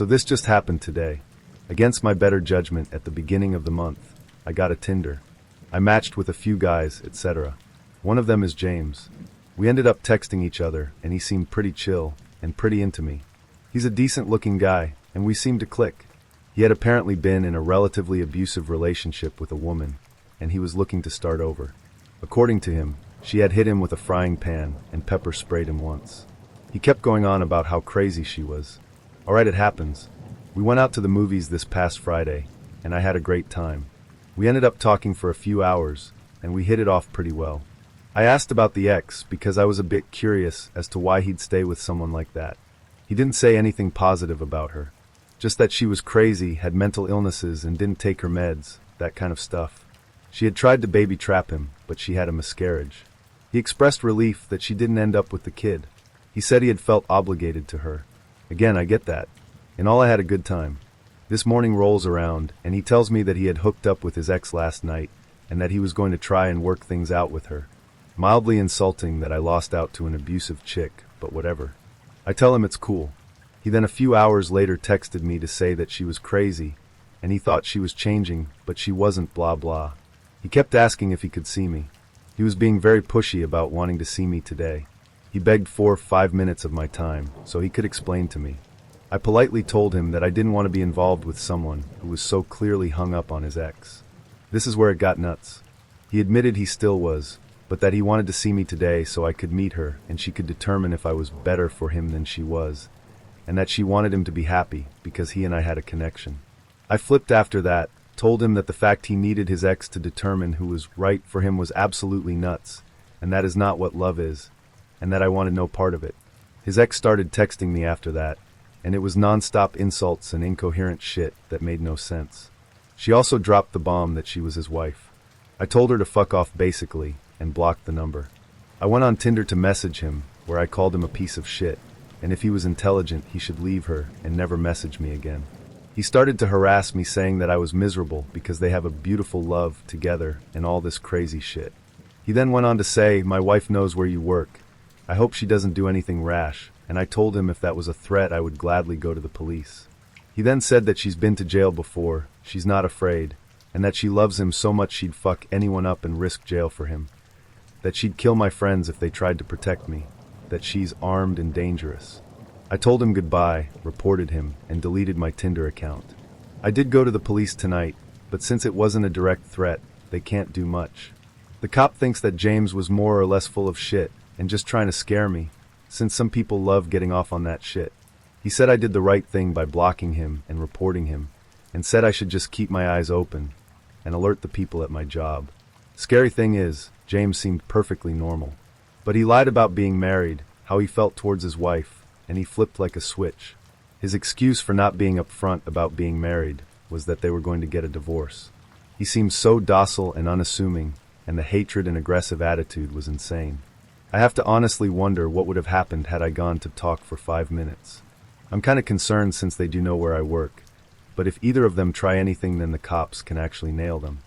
So this just happened today. Against my better judgment at the beginning of the month, I got a Tinder. I matched with a few guys, etc. One of them is James. We ended up texting each other, and he seemed pretty chill and pretty into me. He's a decent-looking guy, and we seemed to click. He had apparently been in a relatively abusive relationship with a woman, and he was looking to start over. According to him, she had hit him with a frying pan and pepper sprayed him once. He kept going on about how crazy she was. Alright, it happens. We went out to the movies this past Friday, and I had a great time. We ended up talking for a few hours, and we hit it off pretty well. I asked about the ex because I was a bit curious as to why he'd stay with someone like that. He didn't say anything positive about her. Just that she was crazy, had mental illnesses, and didn't take her meds, that kind of stuff. She had tried to baby trap him, but she had a miscarriage. He expressed relief that she didn't end up with the kid. He said he had felt obligated to her. Again, I get that. In all, I had a good time. This morning rolls around, and he tells me that he had hooked up with his ex last night, and that he was going to try and work things out with her. Mildly insulting that I lost out to an abusive chick, but whatever. I tell him it's cool. He then a few hours later texted me to say that she was crazy, and he thought she was changing, but she wasn't, blah blah. He kept asking if he could see me. He was being very pushy about wanting to see me today. He begged for 5 minutes of my time, so he could explain to me. I politely told him that I didn't want to be involved with someone who was so clearly hung up on his ex. This is where it got nuts. He admitted he still was, but that he wanted to see me today so I could meet her and she could determine if I was better for him than she was, and that she wanted him to be happy because he and I had a connection. I flipped after that, told him that the fact he needed his ex to determine who was right for him was absolutely nuts, and that is not what love is, and that I wanted no part of it. His ex started texting me after that, and it was non-stop insults and incoherent shit that made no sense. She also dropped the bomb that she was his wife. I told her to fuck off basically, and blocked the number. I went on Tinder to message him, where I called him a piece of shit, and if he was intelligent he should leave her and never message me again. He started to harass me saying that I was miserable because they have a beautiful love together and all this crazy shit. He then went on to say, "My wife knows where you work. I hope she doesn't do anything rash," and I told him if that was a threat I would gladly go to the police. He then said that she's been to jail before, she's not afraid, and that she loves him so much she'd fuck anyone up and risk jail for him. That she'd kill my friends if they tried to protect me. That she's armed and dangerous. I told him goodbye, reported him, and deleted my Tinder account. I did go to the police tonight, but since it wasn't a direct threat, they can't do much. The cop thinks that James was more or less full of shit and just trying to scare me, since some people love getting off on that shit. He said I did the right thing by blocking him and reporting him, and said I should just keep my eyes open and alert the people at my job. Scary thing is, James seemed perfectly normal. But he lied about being married, how he felt towards his wife, and he flipped like a switch. His excuse for not being upfront about being married was that they were going to get a divorce. He seemed so docile and unassuming, and the hatred and aggressive attitude was insane. I have to honestly wonder what would have happened had I gone to talk for 5 minutes. I'm kinda concerned since they do know where I work, but if either of them try anything then the cops can actually nail them.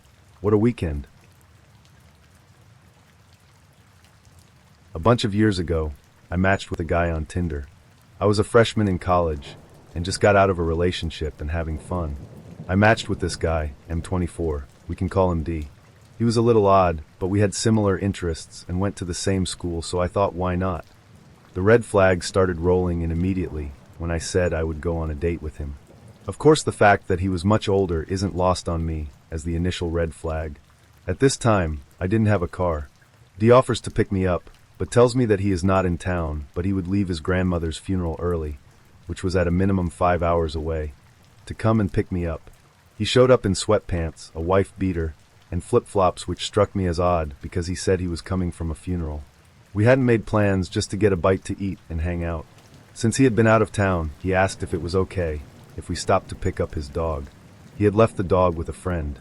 What a weekend. A bunch of years ago, I matched with a guy on Tinder. I was a freshman in college, and just got out of a relationship and having fun. I matched with this guy, M24, we can call him D. He was a little odd, but we had similar interests and went to the same school, so I thought why not? The red flags started rolling in immediately when I said I would go on a date with him. Of course the fact that he was much older isn't lost on me as the initial red flag. At this time, I didn't have a car. D offers to pick me up, but tells me that he is not in town, but he would leave his grandmother's funeral early, which was at a minimum 5 hours away, to come and pick me up. He showed up in sweatpants, a wife beater, and flip-flops, which struck me as odd because he said he was coming from a funeral. We hadn't made plans, just to get a bite to eat and hang out. Since he had been out of town, he asked if it was okay if we stopped to pick up his dog. He had left the dog with a friend.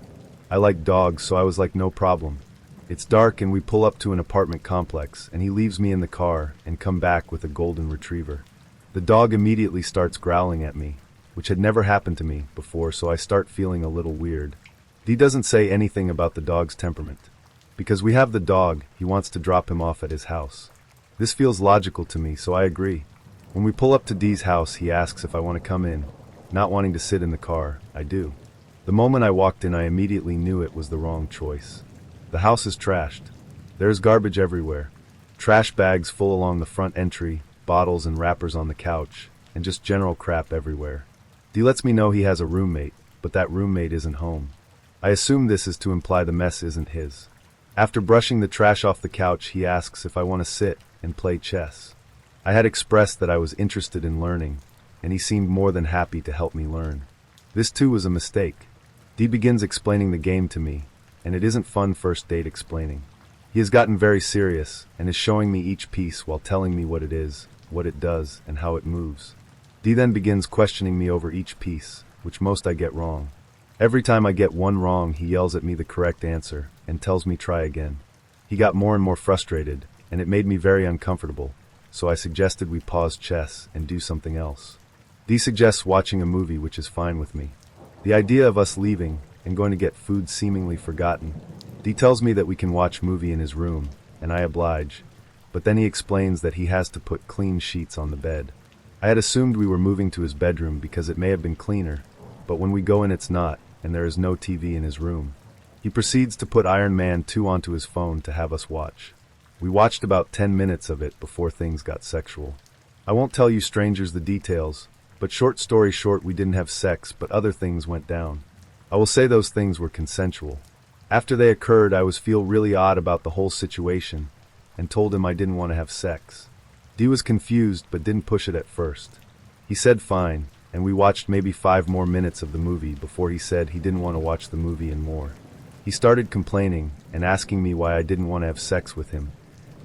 I like dogs, so I was like, no problem. It's dark and we pull up to an apartment complex, and he leaves me in the car and come back with a golden retriever. The dog immediately starts growling at me, which had never happened to me before, so I start feeling a little weird. D doesn't say anything about the dog's temperament. Because we have the dog, he wants to drop him off at his house. This feels logical to me, so I agree. When we pull up to D's house, he asks if I want to come in, not wanting to sit in the car. I do. The moment I walked in, I immediately knew it was the wrong choice. The house is trashed. There's garbage everywhere. Trash bags full along the front entry, bottles and wrappers on the couch, and just general crap everywhere. D lets me know he has a roommate, but that roommate isn't home. I assume this is to imply the mess isn't his. After brushing the trash off the couch, he asks if I want to sit and play chess. I had expressed that I was interested in learning, and he seemed more than happy to help me learn. This too was a mistake. D begins explaining the game to me, and it isn't fun first date explaining. He has gotten very serious, and is showing me each piece while telling me what it is, what it does, and how it moves. D then begins questioning me over each piece, which most I get wrong. Every time I get one wrong, he yells at me the correct answer, and tells me try again. He got more and more frustrated, and it made me very uncomfortable, so I suggested we pause chess and do something else. D suggests watching a movie, which is fine with me. The idea of us leaving and going to get food seemingly forgotten. D tells me that we can watch movie in his room, and I oblige, but then he explains that he has to put clean sheets on the bed. I had assumed we were moving to his bedroom because it may have been cleaner, but when we go in it's not, and there is no TV in his room. He proceeds to put Iron Man 2 onto his phone to have us watch. We watched about 10 minutes of it before things got sexual. I won't tell you strangers the details, but short story short, we didn't have sex, but other things went down. I will say those things were consensual. After they occurred, I was feel really odd about the whole situation, and told him I didn't want to have sex. D was confused but didn't push it at first. He said fine, and we watched maybe 5 more minutes of the movie before he said he didn't want to watch the movie and more. He started complaining and asking me why I didn't want to have sex with him,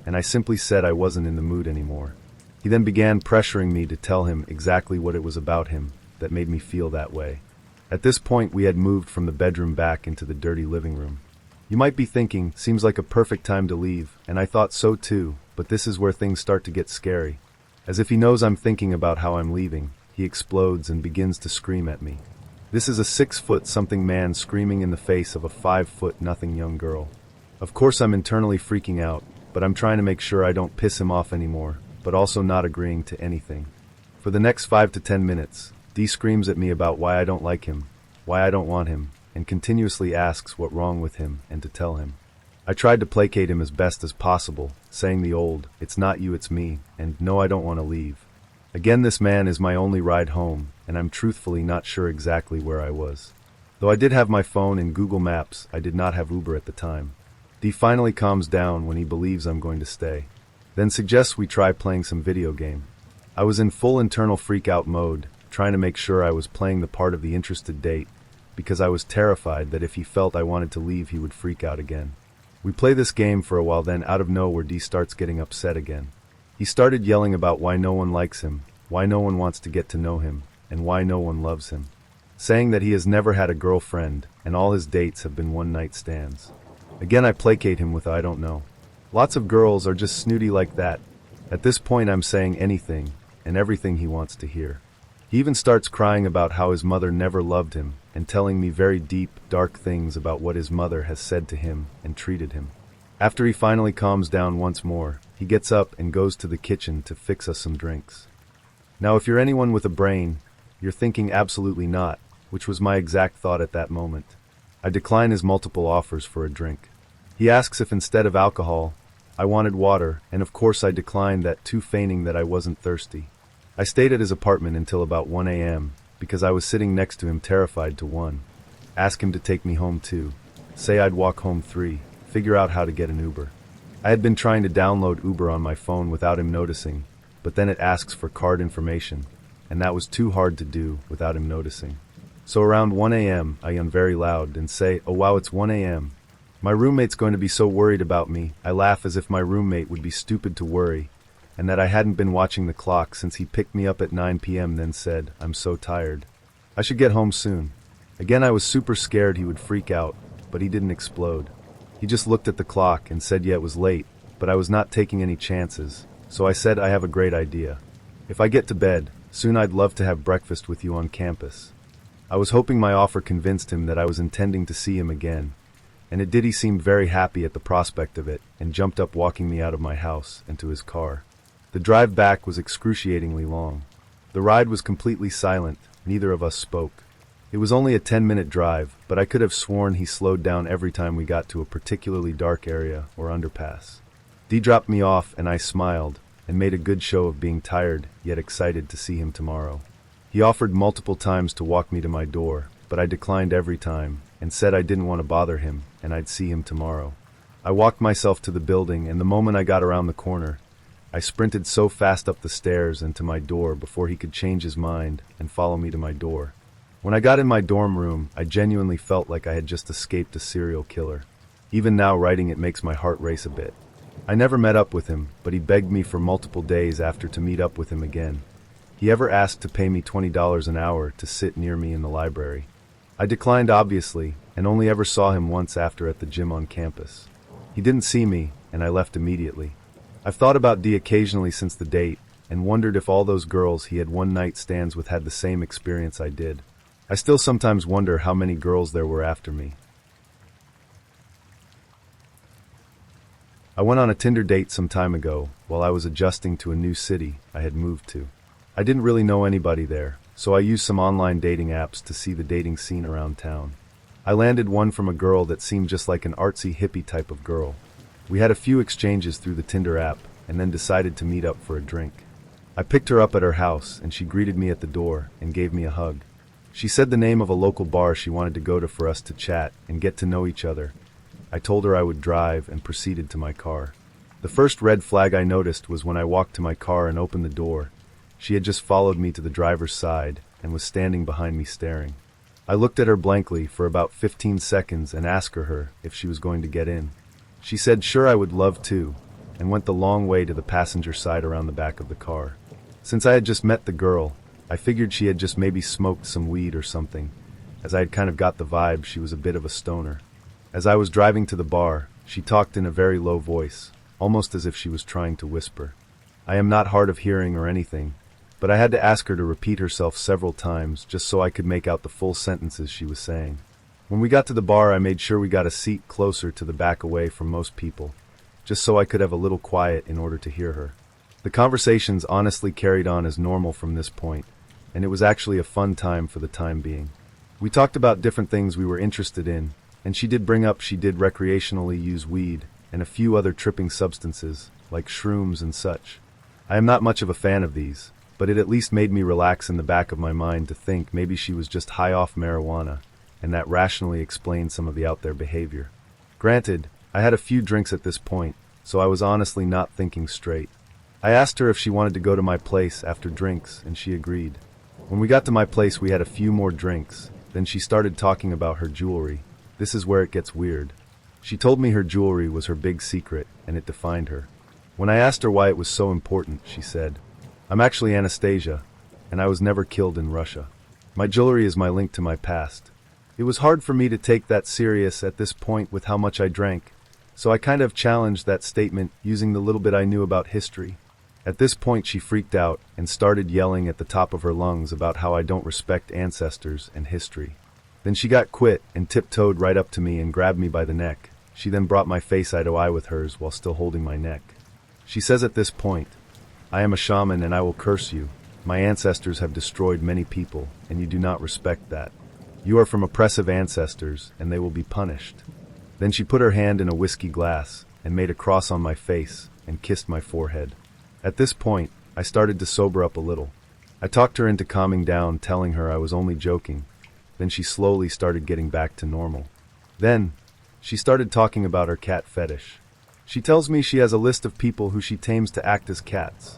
and I simply said I wasn't in the mood anymore. He then began pressuring me to tell him exactly what it was about him that made me feel that way. At this point, we had moved from the bedroom back into the dirty living room. You might be thinking, seems like a perfect time to leave, and I thought so too, but this is where things start to get scary. As if he knows I'm thinking about how I'm leaving, he explodes and begins to scream at me. This is a 6-foot-something man screaming in the face of a 5-foot-nothing young girl. Of course I'm internally freaking out, but I'm trying to make sure I don't piss him off anymore, but also not agreeing to anything. For the next 5 to 10 minutes, D screams at me about why I don't like him, why I don't want him, and continuously asks what's wrong with him and to tell him. I tried to placate him as best as possible, saying the old, "It's not you, it's me," and "No, I don't want to leave." Again, this man is my only ride home, and I'm truthfully not sure exactly where I was. Though I did have my phone and Google Maps, I did not have Uber at the time. D finally calms down when he believes I'm going to stay, then suggests we try playing some video game. I was in full internal freak-out mode, trying to make sure I was playing the part of the interested date, because I was terrified that if he felt I wanted to leave, he would freak out again. We play this game for a while, then out of nowhere D starts getting upset again. He started yelling about why no one likes him, why no one wants to get to know him, and why no one loves him, saying that he has never had a girlfriend and all his dates have been one-night stands. Again, I placate him with "I don't know. Lots of girls are just snooty like that." At this point I'm saying anything and everything he wants to hear. He even starts crying about how his mother never loved him and telling me very deep, dark things about what his mother has said to him and treated him. After he finally calms down once more, he gets up and goes to the kitchen to fix us some drinks. Now, if you're anyone with a brain, you're thinking absolutely not, which was my exact thought at that moment. I decline his multiple offers for a drink. He asks if instead of alcohol, I wanted water, and of course I declined that too, feigning that I wasn't thirsty. I stayed at his apartment until about 1 a.m., because I was sitting next to him terrified to 1. Ask him to take me home 2. Say I'd walk home 3. Figure out how to get an Uber. I had been trying to download Uber on my phone without him noticing, but then it asks for card information, and that was too hard to do without him noticing. So around 1 a.m., I yawn very loud and say, "Oh wow, it's 1 a.m. My roommate's going to be so worried about me." I laugh as if my roommate would be stupid to worry, and that I hadn't been watching the clock since he picked me up at 9 p.m. then said, "I'm so tired. I should get home soon." Again, I was super scared he would freak out, but he didn't explode. He just looked at the clock and said, yeah, it was late, but I was not taking any chances, so I said, "I have a great idea. If I get to bed, soon I'd love to have breakfast with you on campus." I was hoping my offer convinced him that I was intending to see him again, and it did. He seemed very happy at the prospect of it and jumped up, walking me out of my house and to his car. The drive back was excruciatingly long. The ride was completely silent, neither of us spoke. It was only a 10-minute drive, but I could have sworn he slowed down every time we got to a particularly dark area or underpass. Dee dropped me off and I smiled, and made a good show of being tired, yet excited to see him tomorrow. He offered multiple times to walk me to my door, but I declined every time, and said I didn't want to bother him, and I'd see him tomorrow. I walked myself to the building, and the moment I got around the corner, I sprinted so fast up the stairs and to my door before he could change his mind and follow me to my door. When I got in my dorm room, I genuinely felt like I had just escaped a serial killer. Even now, writing it makes my heart race a bit. I never met up with him, but he begged me for multiple days after to meet up with him again. He ever asked to pay me $20 an hour to sit near me in the library. I declined obviously, and only ever saw him once after at the gym on campus. He didn't see me, and I left immediately. I've thought about Dee occasionally since the date, and wondered if all those girls he had one-night stands with had the same experience I did. I still sometimes wonder how many girls there were after me. I went on a Tinder date some time ago while I was adjusting to a new city I had moved to. I didn't really know anybody there, so I used some online dating apps to see the dating scene around town. I landed one from a girl that seemed just like an artsy hippie type of girl. We had a few exchanges through the Tinder app and then decided to meet up for a drink. I picked her up at her house and she greeted me at the door and gave me a hug. She said the name of a local bar she wanted to go to for us to chat and get to know each other. I told her I would drive and proceeded to my car. The first red flag I noticed was when I walked to my car and opened the door. She had just followed me to the driver's side and was standing behind me staring. I looked at her blankly for about 15 seconds and asked her if she was going to get in. She said sure I would love to, and went the long way to the passenger side around the back of the car. Since I had just met the girl, I figured she had just maybe smoked some weed or something, as I had kind of got the vibe she was a bit of a stoner. As I was driving to the bar, she talked in a very low voice, almost as if she was trying to whisper. I am not hard of hearing or anything, but I had to ask her to repeat herself several times just so I could make out the full sentences she was saying. When we got to the bar, I made sure we got a seat closer to the back away from most people, just so I could have a little quiet in order to hear her. The conversations honestly carried on as normal from this point, and it was actually a fun time for the time being. We talked about different things we were interested in, and she did bring up she did recreationally use weed and a few other tripping substances, like shrooms and such. I am not much of a fan of these, but it at least made me relax in the back of my mind to think maybe she was just high off marijuana, and that rationally explained some of the out there behavior. Granted, I had a few drinks at this point, so I was honestly not thinking straight. I asked her if she wanted to go to my place after drinks, and she agreed. When we got to my place, we had a few more drinks, then she started talking about her jewelry. This is where it gets weird. She told me her jewelry was her big secret, and it defined her. When I asked her why it was so important, she said, I'm actually Anastasia, and I was never killed in Russia. My jewelry is my link to my past. It was hard for me to take that serious at this point with how much I drank, so I kind of challenged that statement using the little bit I knew about history. At this point she freaked out and started yelling at the top of her lungs about how I don't respect ancestors and history. Then she got quit and tiptoed right up to me and grabbed me by the neck. She then brought my face eye to eye with hers while still holding my neck. She says at this point, I am a shaman and I will curse you. My ancestors have destroyed many people, and you do not respect that. You are from oppressive ancestors, and they will be punished. Then she put her hand in a whiskey glass and made a cross on my face and kissed my forehead. At this point, I started to sober up a little. I talked her into calming down, telling her I was only joking. Then she slowly started getting back to normal. Then, she started talking about her cat fetish. She tells me she has a list of people who she tames to act as cats.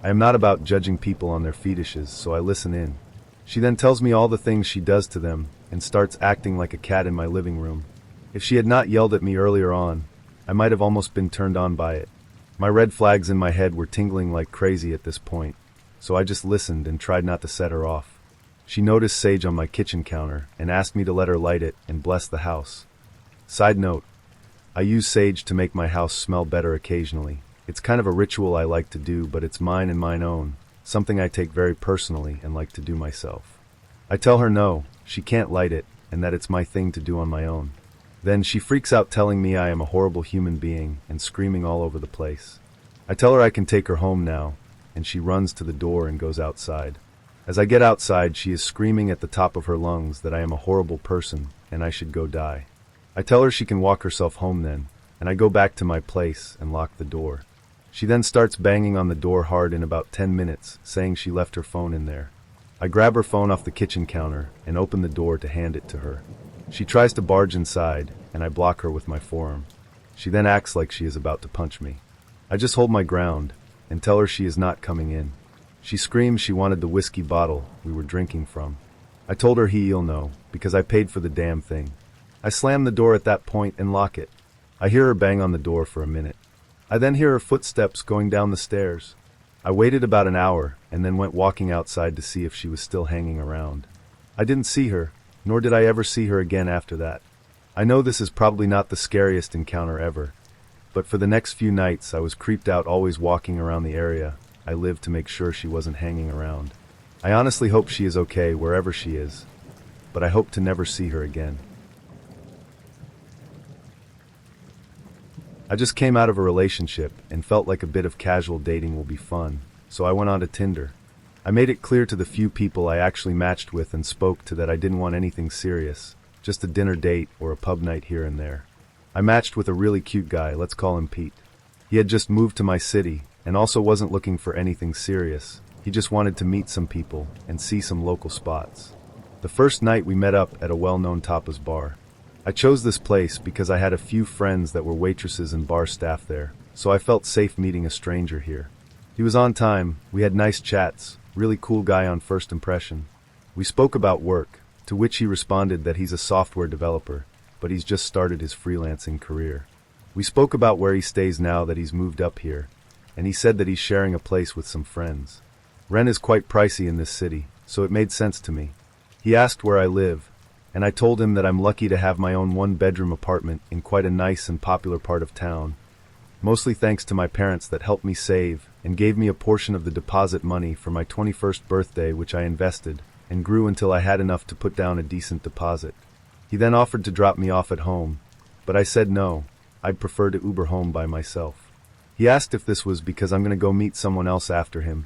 I am not about judging people on their fetishes, so I listen in. She then tells me all the things she does to them and starts acting like a cat in my living room. If she had not yelled at me earlier on, I might have almost been turned on by it. My red flags in my head were tingling like crazy at this point, so I just listened and tried not to set her off. She noticed sage on my kitchen counter and asked me to let her light it and bless the house. Side note, I use sage to make my house smell better occasionally. It's kind of a ritual I like to do, but it's mine and mine own, something I take very personally and like to do myself. I tell her no, she can't light it, and that it's my thing to do on my own. Then she freaks out telling me I am a horrible human being and screaming all over the place. I tell her I can take her home now, and she runs to the door and goes outside. As I get outside, she is screaming at the top of her lungs that I am a horrible person and I should go die. I tell her she can walk herself home then, and I go back to my place and lock the door. She then starts banging on the door hard in about 10 minutes, saying she left her phone in there. I grab her phone off the kitchen counter and open the door to hand it to her. She tries to barge inside, and I block her with my forearm. She then acts like she is about to punch me. I just hold my ground and tell her she is not coming in. She screams she wanted the whiskey bottle we were drinking from. I told her he'll know, because I paid for the damn thing. I slam the door at that point and lock it. I hear her bang on the door for a minute. I then hear her footsteps going down the stairs. I waited about an hour and then went walking outside to see if she was still hanging around. I didn't see her, nor did I ever see her again after that. I know this is probably not the scariest encounter ever, but for the next few nights I was creeped out always walking around the area I lived to make sure she wasn't hanging around. I honestly hope she is okay wherever she is, but I hope to never see her again. I just came out of a relationship and felt like a bit of casual dating will be fun, so I went on to Tinder. I made it clear to the few people I actually matched with and spoke to that I didn't want anything serious, just a dinner date or a pub night here and there. I matched with a really cute guy, let's call him Pete. He had just moved to my city and also wasn't looking for anything serious. He just wanted to meet some people and see some local spots. The first night we met up at a well-known tapas bar. I chose this place because I had a few friends that were waitresses and bar staff there, so I felt safe meeting a stranger here. He was on time, we had nice chats, really cool guy on first impression. We spoke about work, to which he responded that he's a software developer, but he's just started his freelancing career. We spoke about where he stays now that he's moved up here, and he said that he's sharing a place with some friends. Rent is quite pricey in this city, so it made sense to me. He asked where I live, and I told him that I'm lucky to have my own one-bedroom apartment in quite a nice and popular part of town, mostly thanks to my parents that helped me save and gave me a portion of the deposit money for my 21st birthday, which I invested and grew until I had enough to put down a decent deposit. He then offered to drop me off at home, but I said no, I'd prefer to Uber home by myself. He asked if this was because I'm going to go meet someone else after him,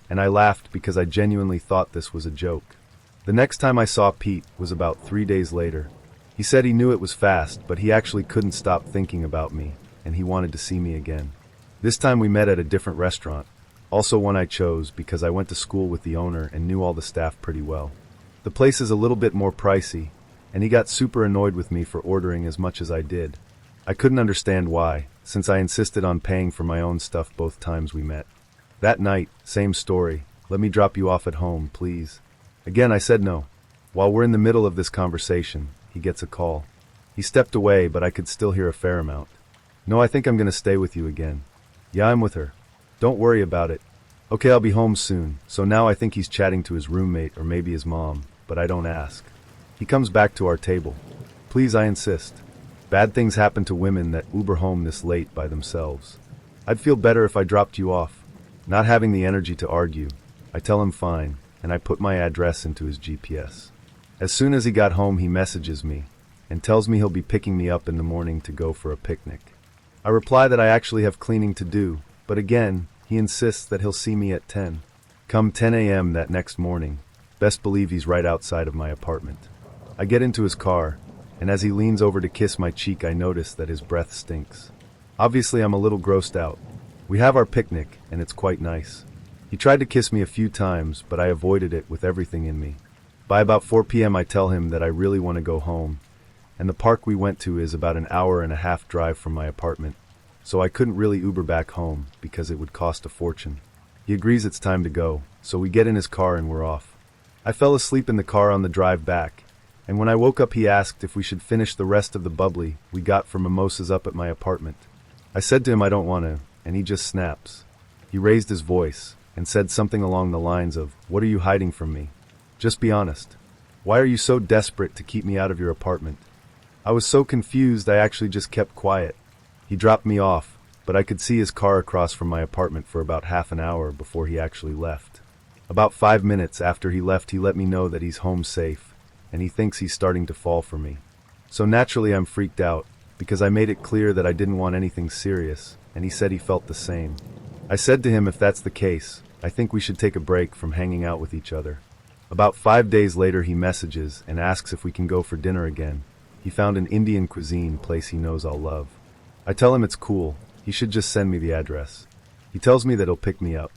and I laughed because I genuinely thought this was a joke. The next time I saw Pete was about 3 days later. He said he knew it was fast, but he actually couldn't stop thinking about me, and he wanted to see me again. This time we met at a different restaurant, also one I chose because I went to school with the owner and knew all the staff pretty well. The place is a little bit more pricey, and he got super annoyed with me for ordering as much as I did. I couldn't understand why, since I insisted on paying for my own stuff both times we met. That night, same story, let me drop you off at home, please. Again, I said no. While we're in the middle of this conversation, he gets a call. He stepped away, but I could still hear a fair amount. No, I think I'm going to stay with you again. Yeah, I'm with her. Don't worry about it. Okay, I'll be home soon. So now I think he's chatting to his roommate or maybe his mom, but I don't ask. He comes back to our table. Please, I insist. Bad things happen to women that Uber home this late by themselves. I'd feel better if I dropped you off. Not having the energy to argue, I tell him fine, and I put my address into his GPS. As soon as he got home, he messages me and tells me he'll be picking me up in the morning to go for a picnic. I reply that I actually have cleaning to do, but again, he insists that he'll see me at 10. Come 10 a.m. that next morning, best believe he's right outside of my apartment. I get into his car, and as he leans over to kiss my cheek, I notice that his breath stinks. Obviously, I'm a little grossed out. We have our picnic, and it's quite nice. He tried to kiss me a few times, but I avoided it with everything in me. By about 4 p.m. I tell him that I really want to go home, and the park we went to is about an hour and a half drive from my apartment, so I couldn't really Uber back home because it would cost a fortune. He agrees it's time to go, so we get in his car and we're off. I fell asleep in the car on the drive back, and when I woke up he asked if we should finish the rest of the bubbly we got for mimosas up at my apartment. I said to him I don't want to, and he just snaps. He raised his voice and said something along the lines of, "What are you hiding from me? Just be honest. Why are you so desperate to keep me out of your apartment?" I was so confused I actually just kept quiet. He dropped me off, but I could see his car across from my apartment for about half an hour before he actually left. About 5 minutes after he left, he let me know that he's home safe, and he thinks he's starting to fall for me. So naturally I'm freaked out, because I made it clear that I didn't want anything serious, and he said he felt the same. I said to him if that's the case, I think we should take a break from hanging out with each other. About 5 days later he messages and asks if we can go for dinner again. He found an Indian cuisine place he knows I'll love. I tell him it's cool, he should just send me the address. He tells me that he'll pick me up.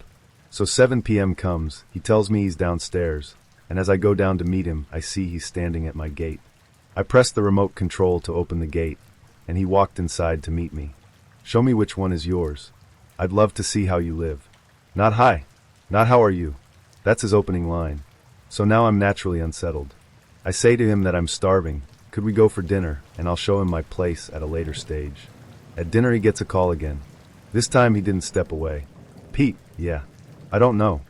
So 7 p.m. comes, he tells me he's downstairs, and as I go down to meet him, I see he's standing at my gate. I press the remote control to open the gate, and he walked inside to meet me. Show me which one is yours. I'd love to see how you live. Not hi. Not how are you. That's his opening line. So now I'm naturally unsettled. I say to him that I'm starving. Could we go for dinner, and I'll show him my place at a later stage. At dinner he gets a call again. This time he didn't step away. Pete, yeah. I don't know.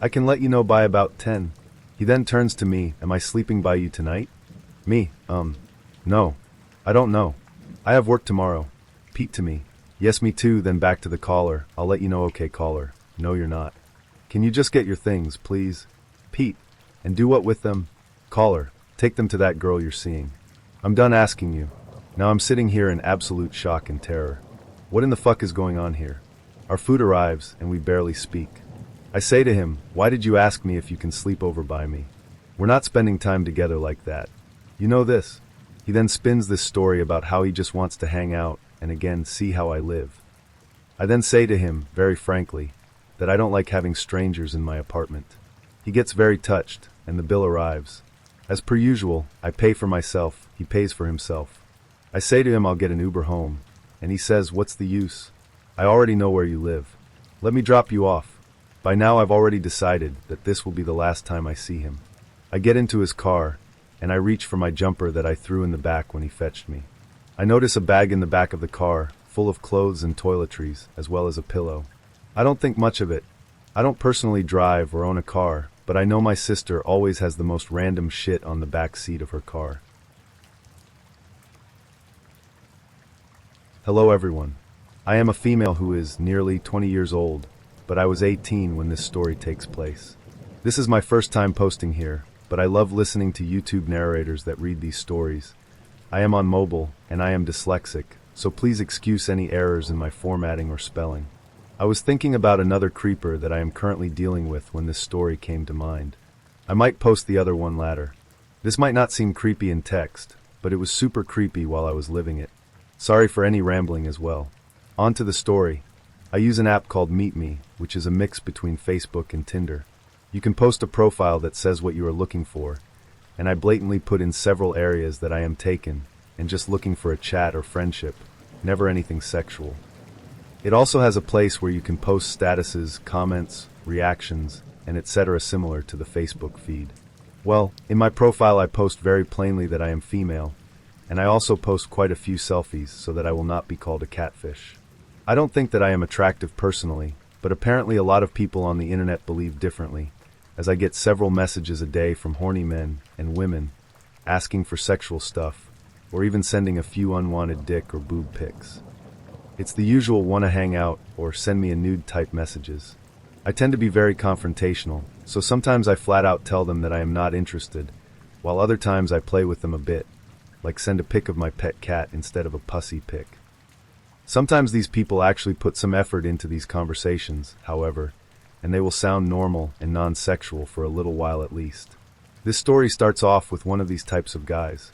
I can let you know by about 10. He then turns to me, am I sleeping by you tonight? Me, no. I don't know. I have work tomorrow. Pete to me. Yes, me too, then back to the caller. I'll let you know, okay caller. No, you're not. Can you just get your things, please? Pete. And do what with them? Caller. Take them to that girl you're seeing. I'm done asking you. Now I'm sitting here in absolute shock and terror. What in the fuck is going on here? Our food arrives, and we barely speak. I say to him, why did you ask me if you can sleep over by me? We're not spending time together like that. You know this. He then spins this story about how he just wants to hang out and again see how I live. I then say to him, very frankly, that I don't like having strangers in my apartment. He gets very touched, and the bill arrives. As per usual, I pay for myself, he pays for himself. I say to him I'll get an Uber home, and he says, what's the use? I already know where you live. Let me drop you off. By now I've already decided that this will be the last time I see him. I get into his car, and I reach for my jumper that I threw in the back when he fetched me. I notice a bag in the back of the car, full of clothes and toiletries, as well as a pillow. I don't think much of it. I don't personally drive or own a car, but I know my sister always has the most random shit on the back seat of her car. Hello everyone. I am a female who is nearly 20 years old, but I was 18 when this story takes place. This is my first time posting here, but I love listening to YouTube narrators that read these stories. I am on mobile, and I am dyslexic, so please excuse any errors in my formatting or spelling. I was thinking about another creeper that I am currently dealing with when this story came to mind. I might post the other one later. This might not seem creepy in text, but it was super creepy while I was living it. Sorry for any rambling as well. On to the story. I use an app called Meet Me, which is a mix between Facebook and Tinder. You can post a profile that says what you are looking for, and I blatantly put in several areas that I am taken and just looking for a chat or friendship, never anything sexual. It also has a place where you can post statuses, comments, reactions, and etc. similar to the Facebook feed. Well, in my profile I post very plainly that I am female, and I also post quite a few selfies so that I will not be called a catfish. I don't think that I am attractive personally, but apparently a lot of people on the internet believe differently, as I get several messages a day from horny men and women asking for sexual stuff, or even sending a few unwanted dick or boob pics. It's the usual wanna hang out or send me a nude type messages. I tend to be very confrontational, so sometimes I flat out tell them that I am not interested, while other times I play with them a bit, like send a pic of my pet cat instead of a pussy pic. Sometimes these people actually put some effort into these conversations, however, and they will sound normal and non-sexual for a little while at least. This story starts off with one of these types of guys.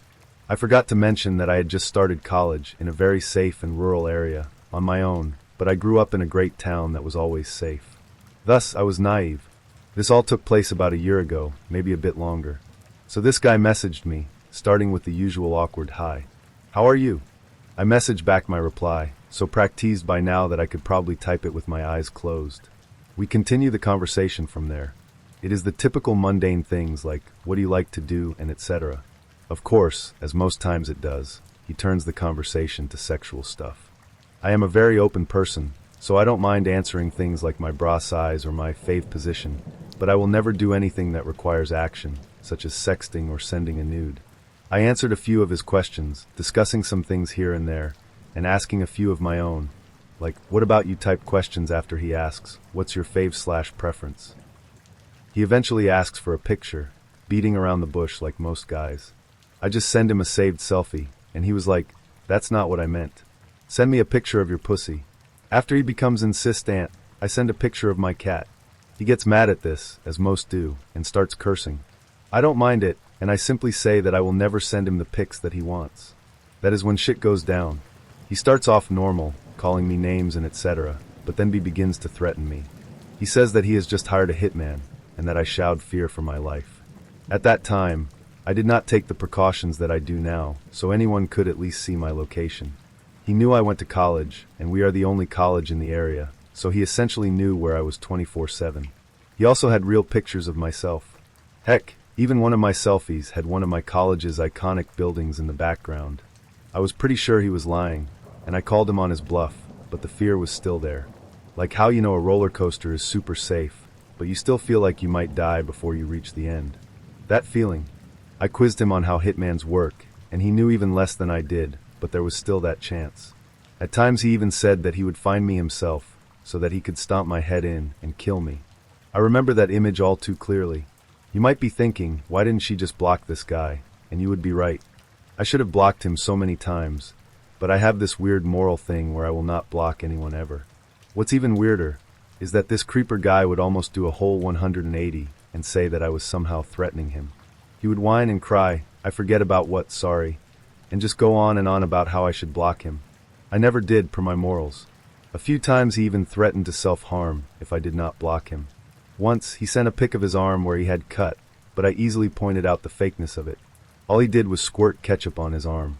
I forgot to mention that I had just started college in a very safe and rural area, on my own, but I grew up in a great town that was always safe. Thus, I was naive. This all took place about a year ago, maybe a bit longer. So this guy messaged me, starting with the usual awkward hi. How are you? I messaged back my reply, so practiced by now that I could probably type it with my eyes closed. We continue the conversation from there. It is the typical mundane things like, what do you like to do, and etc. Of course, as most times it does, he turns the conversation to sexual stuff. I am a very open person, so I don't mind answering things like my bra size or my fave position, but I will never do anything that requires action, such as sexting or sending a nude. I answered a few of his questions, discussing some things here and there, and asking a few of my own, like, what about you type questions after he asks, what's your fave/preference? He eventually asks for a picture, beating around the bush like most guys. I just send him a saved selfie, and he was like, that's not what I meant. Send me a picture of your pussy. After he becomes insistent, I send a picture of my cat. He gets mad at this, as most do, and starts cursing. I don't mind it, and I simply say that I will never send him the pics that he wants. That is when shit goes down. He starts off normal, calling me names and etc., but then he begins to threaten me. He says that he has just hired a hitman, and that I showed fear for my life. At that time, I did not take the precautions that I do now, so anyone could at least see my location. He knew I went to college, and we are the only college in the area, so he essentially knew where I was 24/7. He also had real pictures of myself. Heck, even one of my selfies had one of my college's iconic buildings in the background. I was pretty sure he was lying, and I called him on his bluff, but the fear was still there. Like how you know a roller coaster is super safe, but you still feel like you might die before you reach the end. That feeling. I quizzed him on how hitmans work, and he knew even less than I did, but there was still that chance. At times he even said that he would find me himself, so that he could stomp my head in and kill me. I remember that image all too clearly. You might be thinking, why didn't she just block this guy? And you would be right. I should have blocked him so many times, but I have this weird moral thing where I will not block anyone ever. What's even weirder is that this creeper guy would almost do a whole 180 and say that I was somehow threatening him. He would whine and cry, I forget about what, sorry, and just go on and on about how I should block him. I never did, per my morals. A few times he even threatened to self-harm if I did not block him. Once, he sent a pic of his arm where he had cut, but I easily pointed out the fakeness of it. All he did was squirt ketchup on his arm.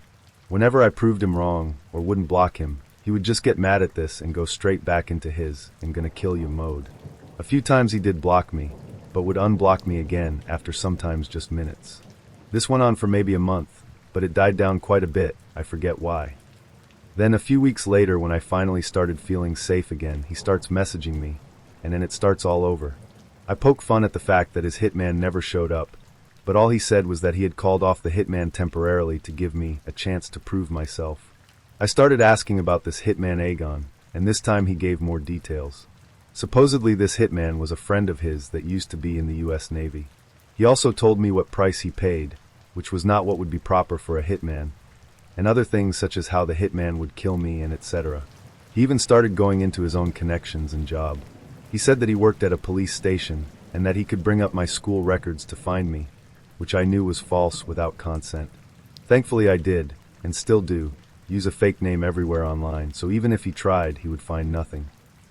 Whenever I proved him wrong, or wouldn't block him, he would just get mad at this and go straight back into his "I'm gonna kill you" mode. A few times he did block me, but would unblock me again after sometimes just minutes. This went on for maybe a month, but it died down quite a bit, I forget why. Then a few weeks later, when I finally started feeling safe again, he starts messaging me, and then it starts all over. I poke fun at the fact that his hitman never showed up, but all he said was that he had called off the hitman temporarily to give me a chance to prove myself. I started asking about this hitman Aegon, and this time he gave more details. Supposedly this hitman was a friend of his that used to be in the US Navy. He also told me what price he paid, which was not what would be proper for a hitman, and other things such as how the hitman would kill me and etc. He even started going into his own connections and job. He said that he worked at a police station and that he could bring up my school records to find me, which I knew was false without consent. Thankfully I did, and still do, use a fake name everywhere online, so even if he tried, he would find nothing.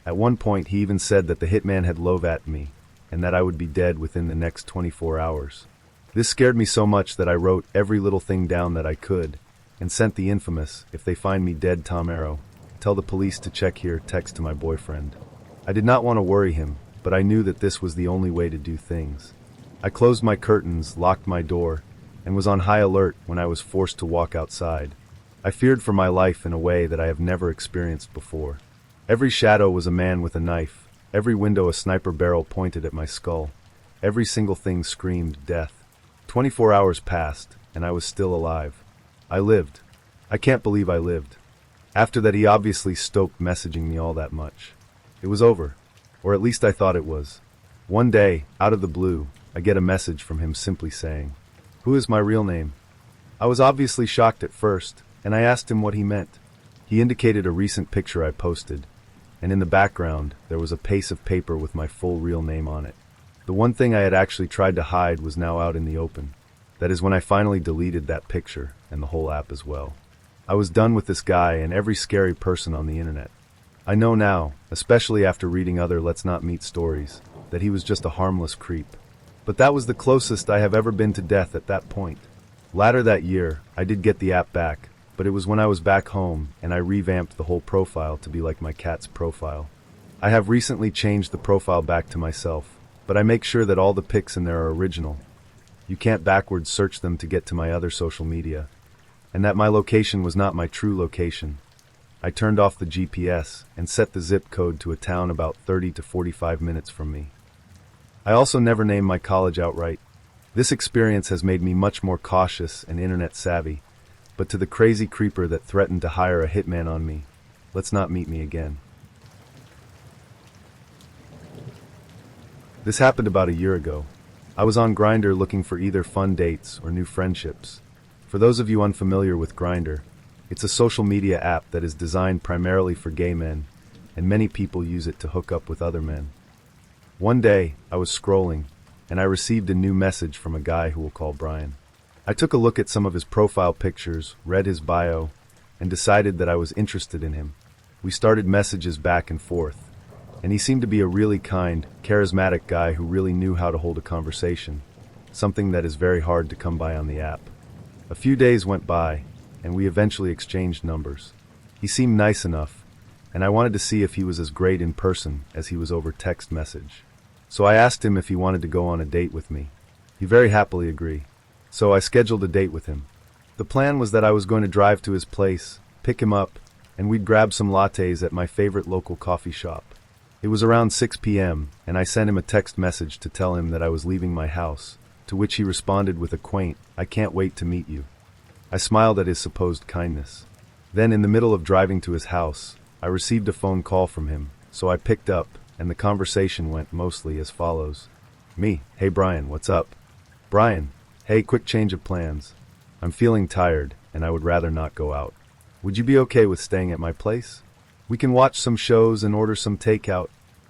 At one point he even said that the hitman had low-vat me, and that I would be dead within the next 24 hours. This scared me so much that I wrote every little thing down that I could, and sent the infamous, "If they find me dead, Tom Arrow, tell the police to check here" text to my boyfriend. I did not want to worry him, but I knew that this was the only way to do things. I closed my curtains, locked my door, and was on high alert when I was forced to walk outside. I feared for my life in a way that I have never experienced before. Every shadow was a man with a knife, every window a sniper barrel pointed at my skull. Every single thing screamed death. 24 hours passed, and I was still alive. I lived. I can't believe I lived. After that he obviously stopped messaging me all that much. It was over, or at least I thought it was. One day, out of the blue, I get a message from him simply saying, "Who is my real name?" I was obviously shocked at first, and I asked him what he meant. He indicated a recent picture I posted, and in the background there was a piece of paper with my full real name on it. The one thing I had actually tried to hide was now out in the open. That is when I finally deleted that picture and the whole app as well. I was done with this guy and every scary person on the internet. I know now, especially after reading other Let's Not Meet stories, that he was just a harmless creep. But that was the closest I have ever been to death at that point. Later that year, I did get the app back, but it was when I was back home and I revamped the whole profile to be like my cat's profile. I have recently changed the profile back to myself, but I make sure that all the pics in there are original. You can't backwards search them to get to my other social media, and that my location was not my true location. I turned off the GPS and set the zip code to a town about 30 to 45 minutes from me. I also never named my college outright. This experience has made me much more cautious and internet savvy, but to the crazy creeper that threatened to hire a hitman on me, let's not meet me again. This happened about a year ago. I was on Grindr looking for either fun dates or new friendships. For those of you unfamiliar with Grindr, it's a social media app that is designed primarily for gay men, and many people use it to hook up with other men. One day, I was scrolling, and I received a new message from a guy who we'll call Brian. I took a look at some of his profile pictures, read his bio, and decided that I was interested in him. We started messages back and forth, and he seemed to be a really kind, charismatic guy who really knew how to hold a conversation, something that is very hard to come by on the app. A few days went by, and we eventually exchanged numbers. He seemed nice enough, and I wanted to see if he was as great in person as he was over text message. So I asked him if he wanted to go on a date with me. He very happily agreed. So I scheduled a date with him. The plan was that I was going to drive to his place, pick him up, and we'd grab some lattes at my favorite local coffee shop. It was around 6 p.m., and I sent him a text message to tell him that I was leaving my house, to which he responded with a quaint, "I can't wait to meet you." I smiled at his supposed kindness. Then, in the middle of driving to his house, I received a phone call from him, so I picked up, and the conversation went mostly as follows. Me: "Hey Brian, what's up?" Brian: "Hey, quick change of plans. I'm feeling tired, and I would rather not go out. Would you be okay with staying at my place? We can watch some shows and order some takeout."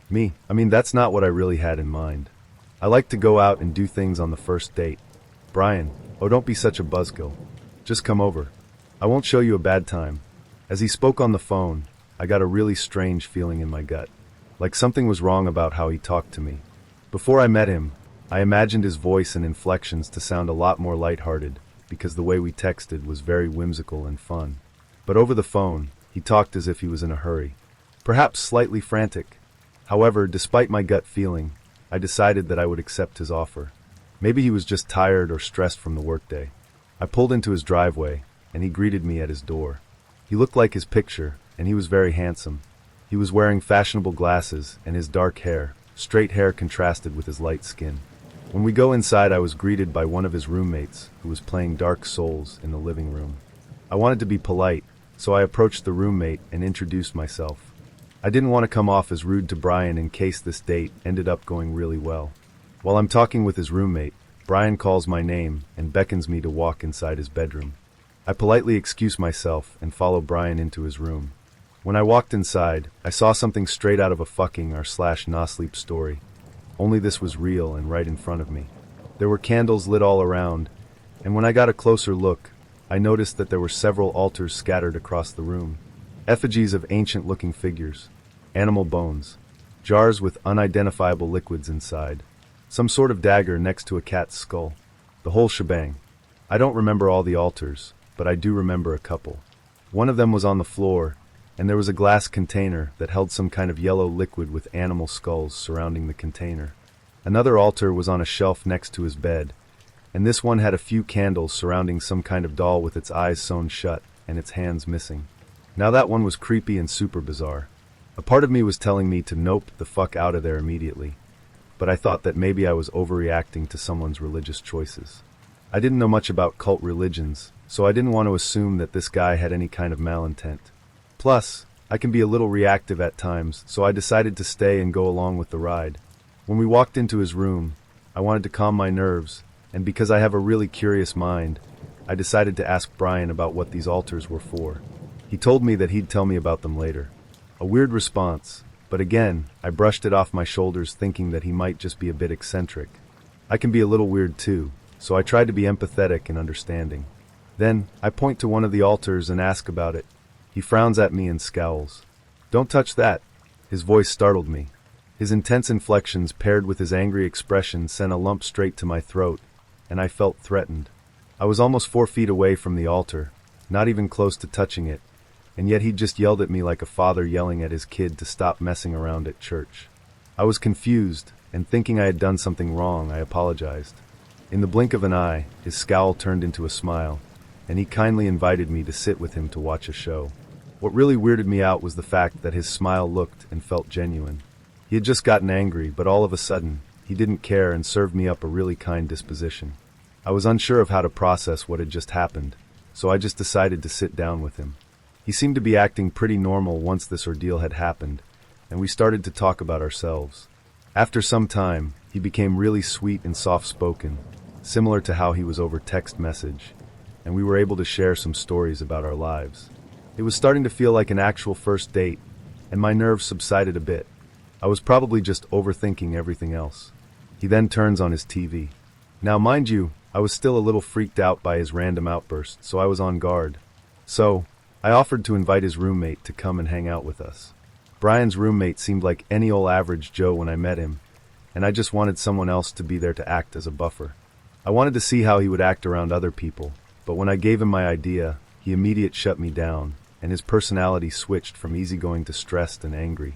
Me: "That's not what I really had in mind. I like to go out and do things on the first date." Brian: "Oh, don't be such a buzzkill. Just come over. I won't show you a bad time." As he spoke on the phone, I got a really strange feeling in my gut. Like something was wrong about how he talked to me. Before I met him, I imagined his voice and inflections to sound a lot more lighthearted, because the way we texted was very whimsical and fun. But over the phone, he talked as if he was in a hurry, perhaps slightly frantic. However, despite my gut feeling, I decided that I would accept his offer. Maybe he was just tired or stressed from the workday. I pulled into his driveway, and he greeted me at his door. He looked like his picture, and he was very handsome. He was wearing fashionable glasses, and his dark hair, straight hair, contrasted with his light skin. When we go inside, I was greeted by one of his roommates, who was playing Dark Souls in the living room. I wanted to be polite, so I approached the roommate and introduced myself. I didn't want to come off as rude to Brian in case this date ended up going really well. While I'm talking with his roommate, Brian calls my name and beckons me to walk inside his bedroom. I politely excuse myself and follow Brian into his room. When I walked inside, I saw something straight out of a fucking / sleep story. Only this was real and right in front of me. There were candles lit all around, and when I got a closer look, I noticed that there were several altars scattered across the room. Effigies of ancient-looking figures, animal bones, jars with unidentifiable liquids inside, some sort of dagger next to a cat's skull. The whole shebang. I don't remember all the altars, but I do remember a couple. One of them was on the floor, and there was a glass container that held some kind of yellow liquid with animal skulls surrounding the container. Another altar was on a shelf next to his bed, and this one had a few candles surrounding some kind of doll with its eyes sewn shut and its hands missing. Now that one was creepy and super bizarre. A part of me was telling me to nope the fuck out of there immediately, but I thought that maybe I was overreacting to someone's religious choices. I didn't know much about cult religions, so I didn't want to assume that this guy had any kind of malintent. Plus, I can be a little reactive at times, so I decided to stay and go along with the ride. When we walked into his room, I wanted to calm my nerves, and because I have a really curious mind, I decided to ask Brian about what these altars were for. He told me that he'd tell me about them later. A weird response, but again, I brushed it off my shoulders thinking that he might just be a bit eccentric. I can be a little weird too, so I tried to be empathetic and understanding. Then, I point to one of the altars and ask about it. He frowns at me and scowls. "Don't touch that." His voice startled me. His intense inflections paired with his angry expression sent a lump straight to my throat, and I felt threatened. I was almost 4 feet away from the altar, not even close to touching it, and yet he just yelled at me like a father yelling at his kid to stop messing around at church. I was confused, and thinking I had done something wrong, I apologized. In the blink of an eye, his scowl turned into a smile, and he kindly invited me to sit with him to watch a show. What really weirded me out was the fact that his smile looked and felt genuine. He had just gotten angry, but all of a sudden, he didn't care and served me up a really kind disposition. I was unsure of how to process what had just happened, so I just decided to sit down with him. He seemed to be acting pretty normal once this ordeal had happened, and we started to talk about ourselves. After some time, he became really sweet and soft-spoken, similar to how he was over text message, and we were able to share some stories about our lives. It was starting to feel like an actual first date, and my nerves subsided a bit. I was probably just overthinking everything else. He then turns on his TV. Now, mind you, I was still a little freaked out by his random outburst, so I was on guard. So, I offered to invite his roommate to come and hang out with us. Brian's roommate seemed like any old average Joe when I met him, and I just wanted someone else to be there to act as a buffer. I wanted to see how he would act around other people, but when I gave him my idea, he immediately shut me down, and his personality switched from easygoing to stressed and angry.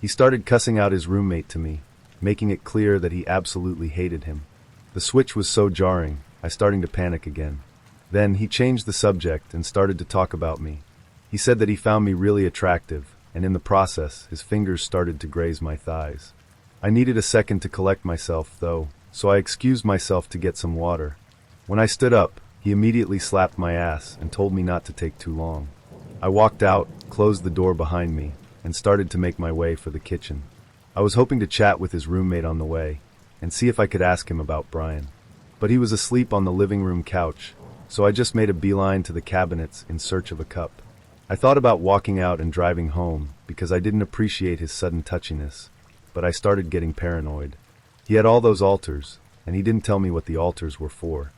He started cussing out his roommate to me, making it clear that he absolutely hated him. The switch was so jarring, I started to panic again. Then he changed the subject and started to talk about me. He said that he found me really attractive, and in the process, his fingers started to graze my thighs. I needed a second to collect myself, though, so I excused myself to get some water. When I stood up, he immediately slapped my ass and told me not to take too long. I walked out, closed the door behind me, and started to make my way for the kitchen. I was hoping to chat with his roommate on the way, and see if I could ask him about Brian. But he was asleep on the living room couch, so I just made a beeline to the cabinets in search of a cup. I thought about walking out and driving home because I didn't appreciate his sudden touchiness, but I started getting paranoid. He had all those altars, and he didn't tell me what the altars were for.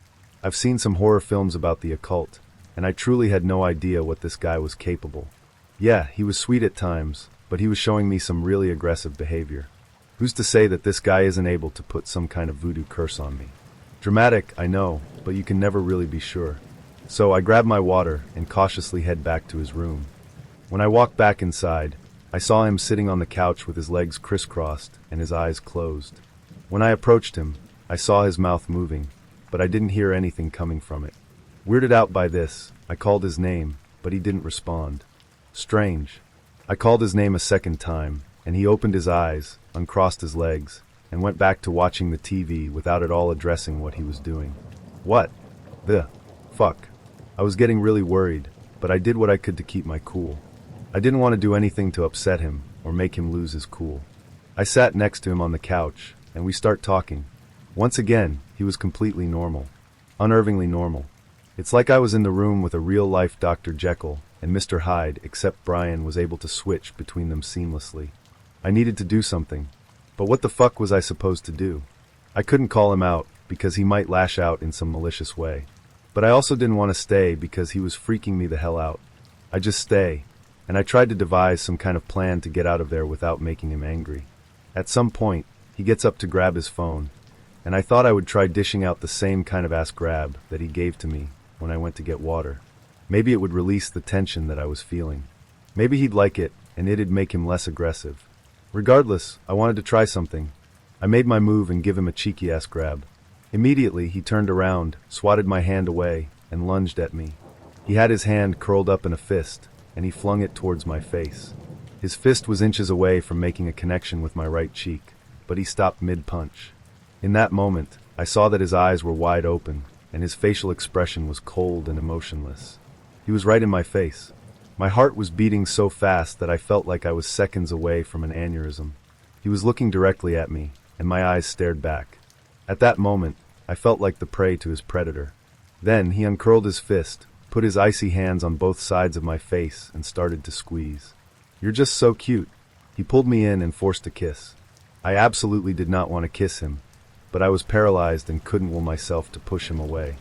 I've seen some horror films about the occult, and I truly had no idea what this guy was capable. Yeah, he was sweet at times, but he was showing me some really aggressive behavior. Who's to say that this guy isn't able to put some kind of voodoo curse on me? Dramatic, I know, but you can never really be sure. So I grabbed my water and cautiously head back to his room. When I walked back inside, I saw him sitting on the couch with his legs crisscrossed and his eyes closed. When I approached him, I saw his mouth moving, but I didn't hear anything coming from it. Weirded out by this, I called his name, but he didn't respond. Strange. I called his name a second time, and he opened his eyes, uncrossed his legs, and went back to watching the TV without at all addressing what he was doing. What the fuck? I was getting really worried, but I did what I could to keep my cool. I didn't want to do anything to upset him or make him lose his cool. I sat next to him on the couch, and we start talking. Once again, he was completely normal. Unnervingly normal. It's like I was in the room with a real-life Dr. Jekyll and Mr. Hyde, except Brian was able to switch between them seamlessly. I needed to do something, but what the fuck was I supposed to do? I couldn't call him out because he might lash out in some malicious way. But I also didn't want to stay because he was freaking me the hell out. I just stay, and I tried to devise some kind of plan to get out of there without making him angry. At some point, he gets up to grab his phone, and I thought I would try dishing out the same kind of ass grab that he gave to me when I went to get water. Maybe it would release the tension that I was feeling. Maybe he'd like it, and it'd make him less aggressive. Regardless, I wanted to try something. I made my move and give him a cheeky ass grab. Immediately, he turned around, swatted my hand away, and lunged at me. He had his hand curled up in a fist, and he flung it towards my face. His fist was inches away from making a connection with my right cheek, but he stopped mid-punch. In that moment, I saw that his eyes were wide open, and his facial expression was cold and emotionless. He was right in my face. My heart was beating so fast that I felt like I was seconds away from an aneurysm. He was looking directly at me, and my eyes stared back. At that moment, I felt like the prey to his predator. Then he uncurled his fist, put his icy hands on both sides of my face, and started to squeeze. "You're just so cute." He pulled me in and forced a kiss. I absolutely did not want to kiss him, but I was paralyzed and couldn't will myself to push him away.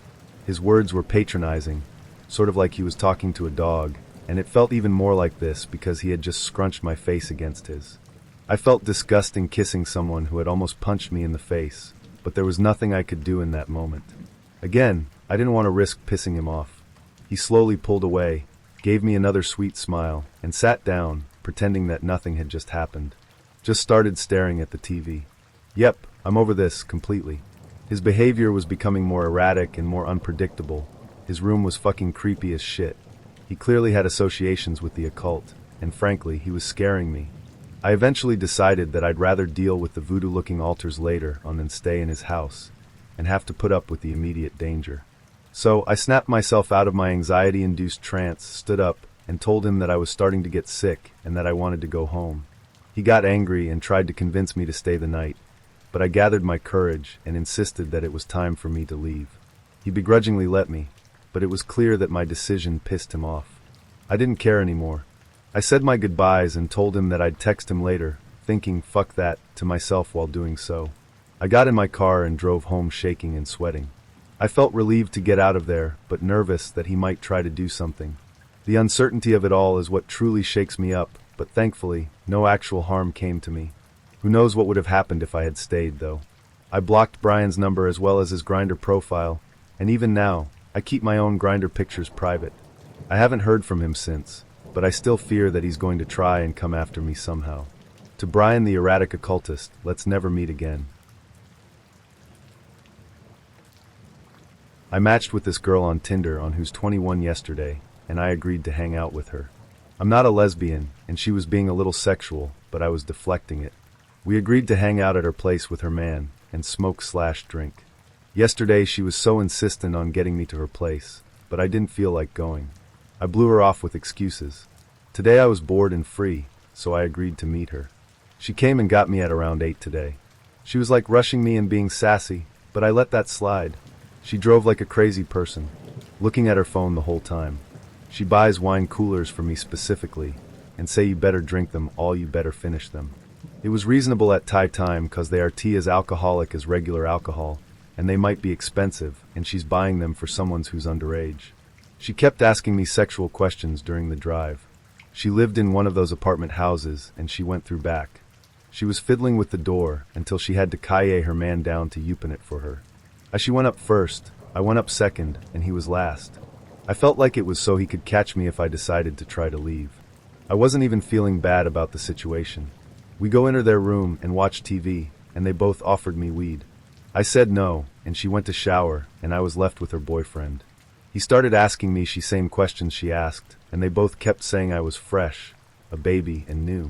His words were patronizing, sort of like he was talking to a dog, and it felt even more like this because he had just scrunched my face against his. I felt disgusting kissing someone who had almost punched me in the face, but there was nothing I could do in that moment. Again, I didn't want to risk pissing him off. He slowly pulled away, gave me another sweet smile, and sat down, pretending that nothing had just happened. Just started staring at the TV. Yep, I'm over this completely. His behavior was becoming more erratic and more unpredictable. His room was fucking creepy as shit. He clearly had associations with the occult, and frankly, he was scaring me. I eventually decided that I'd rather deal with the voodoo-looking altars later on than stay in his house, and have to put up with the immediate danger. So I snapped myself out of my anxiety-induced trance, stood up, and told him that I was starting to get sick and that I wanted to go home. He got angry and tried to convince me to stay the night, but I gathered my courage and insisted that it was time for me to leave. He begrudgingly let me, but it was clear that my decision pissed him off. I didn't care anymore. I said my goodbyes and told him that I'd text him later, thinking, fuck that, to myself while doing so. I got in my car and drove home shaking and sweating. I felt relieved to get out of there, but nervous that he might try to do something. The uncertainty of it all is what truly shakes me up, but thankfully, no actual harm came to me. Who knows what would have happened if I had stayed, though. I blocked Brian's number as well as his Grindr profile, and even now, I keep my own Grindr pictures private. I haven't heard from him since, but I still fear that he's going to try and come after me somehow. To Brian the erratic occultist, let's never meet again. I matched with this girl on Tinder on who's 21 yesterday, and I agreed to hang out with her. I'm not a lesbian, and she was being a little sexual, but I was deflecting it. We agreed to hang out at her place with her man, and smoke/drink. Yesterday she was so insistent on getting me to her place, but I didn't feel like going. I blew her off with excuses. Today I was bored and free, so I agreed to meet her. She came and got me at around 8 today. She was like rushing me and being sassy, but I let that slide. She drove like a crazy person, looking at her phone the whole time. She buys wine coolers for me specifically, and say you better drink them all, you better finish them. It was reasonable at Thai time cause they are tea as alcoholic as regular alcohol, and they might be expensive, and she's buying them for someone who's underage. She kept asking me sexual questions during the drive. She lived in one of those apartment houses, and she went through back. She was fiddling with the door until she had to kaye her man down to open it for her. As she went up first, I went up second, and he was last. I felt like it was so he could catch me if I decided to try to leave. I wasn't even feeling bad about the situation. We go into their room and watch TV, and they both offered me weed. I said no, and she went to shower, and I was left with her boyfriend. He started asking me the same questions she asked, and they both kept saying I was fresh, a baby, and new.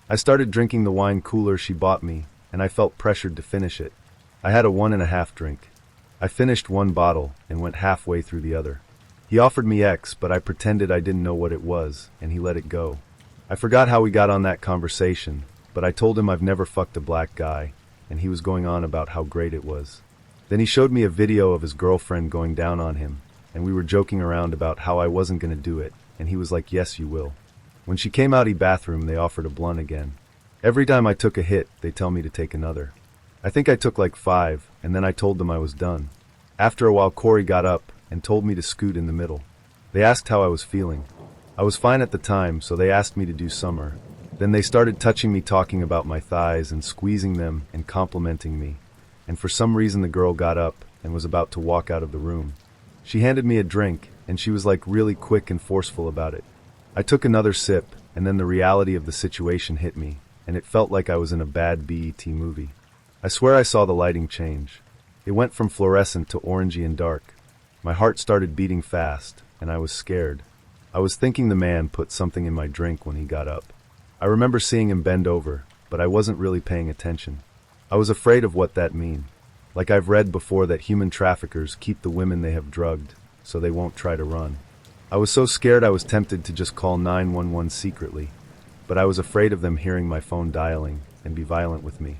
I started drinking the wine cooler she bought me, and I felt pressured to finish it. I had a 1.5 drink. I finished one bottle and went halfway through the other. He offered me X, but I pretended I didn't know what it was, and he let it go. I forgot how we got on that conversation, but I told him I've never fucked a black guy, and he was going on about how great it was. Then he showed me a video of his girlfriend going down on him, and we were joking around about how I wasn't going to do it, and he was like, yes, you will. When she came out of the bathroom, they offered a blunt again. Every time I took a hit, they tell me to take another. I think I took like 5, and then I told them I was done. After a while, Corey got up and told me to scoot in the middle. They asked how I was feeling. I was fine at the time, so they asked me to do summer. Then they started touching me, talking about my thighs and squeezing them and complimenting me. And for some reason the girl got up and was about to walk out of the room. She handed me a drink, and she was like really quick and forceful about it. I took another sip, and then the reality of the situation hit me, and it felt like I was in a bad BET movie. I swear I saw the lighting change. It went from fluorescent to orangey and dark. My heart started beating fast, and I was scared. I was thinking the man put something in my drink when he got up. I remember seeing him bend over, but I wasn't really paying attention. I was afraid of what that mean. Like I've read before that human traffickers keep the women they have drugged, so they won't try to run. I was so scared I was tempted to just call 911 secretly, but I was afraid of them hearing my phone dialing and be violent with me.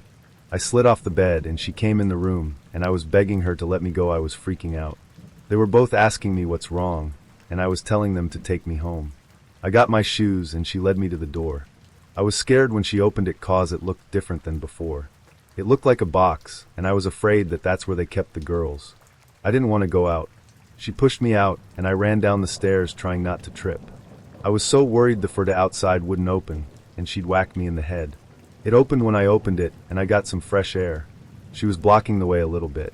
I slid off the bed and she came in the room, and I was begging her to let me go. I was freaking out. They were both asking me what's wrong, and I was telling them to take me home. I got my shoes and she led me to the door. I was scared when she opened it cause it looked different than before. It looked like a box, and I was afraid that that's where they kept the girls. I didn't want to go out. She pushed me out, and I ran down the stairs trying not to trip. I was so worried the door outside wouldn't open, and she'd whack me in the head. It opened when I opened it, and I got some fresh air. She was blocking the way a little bit.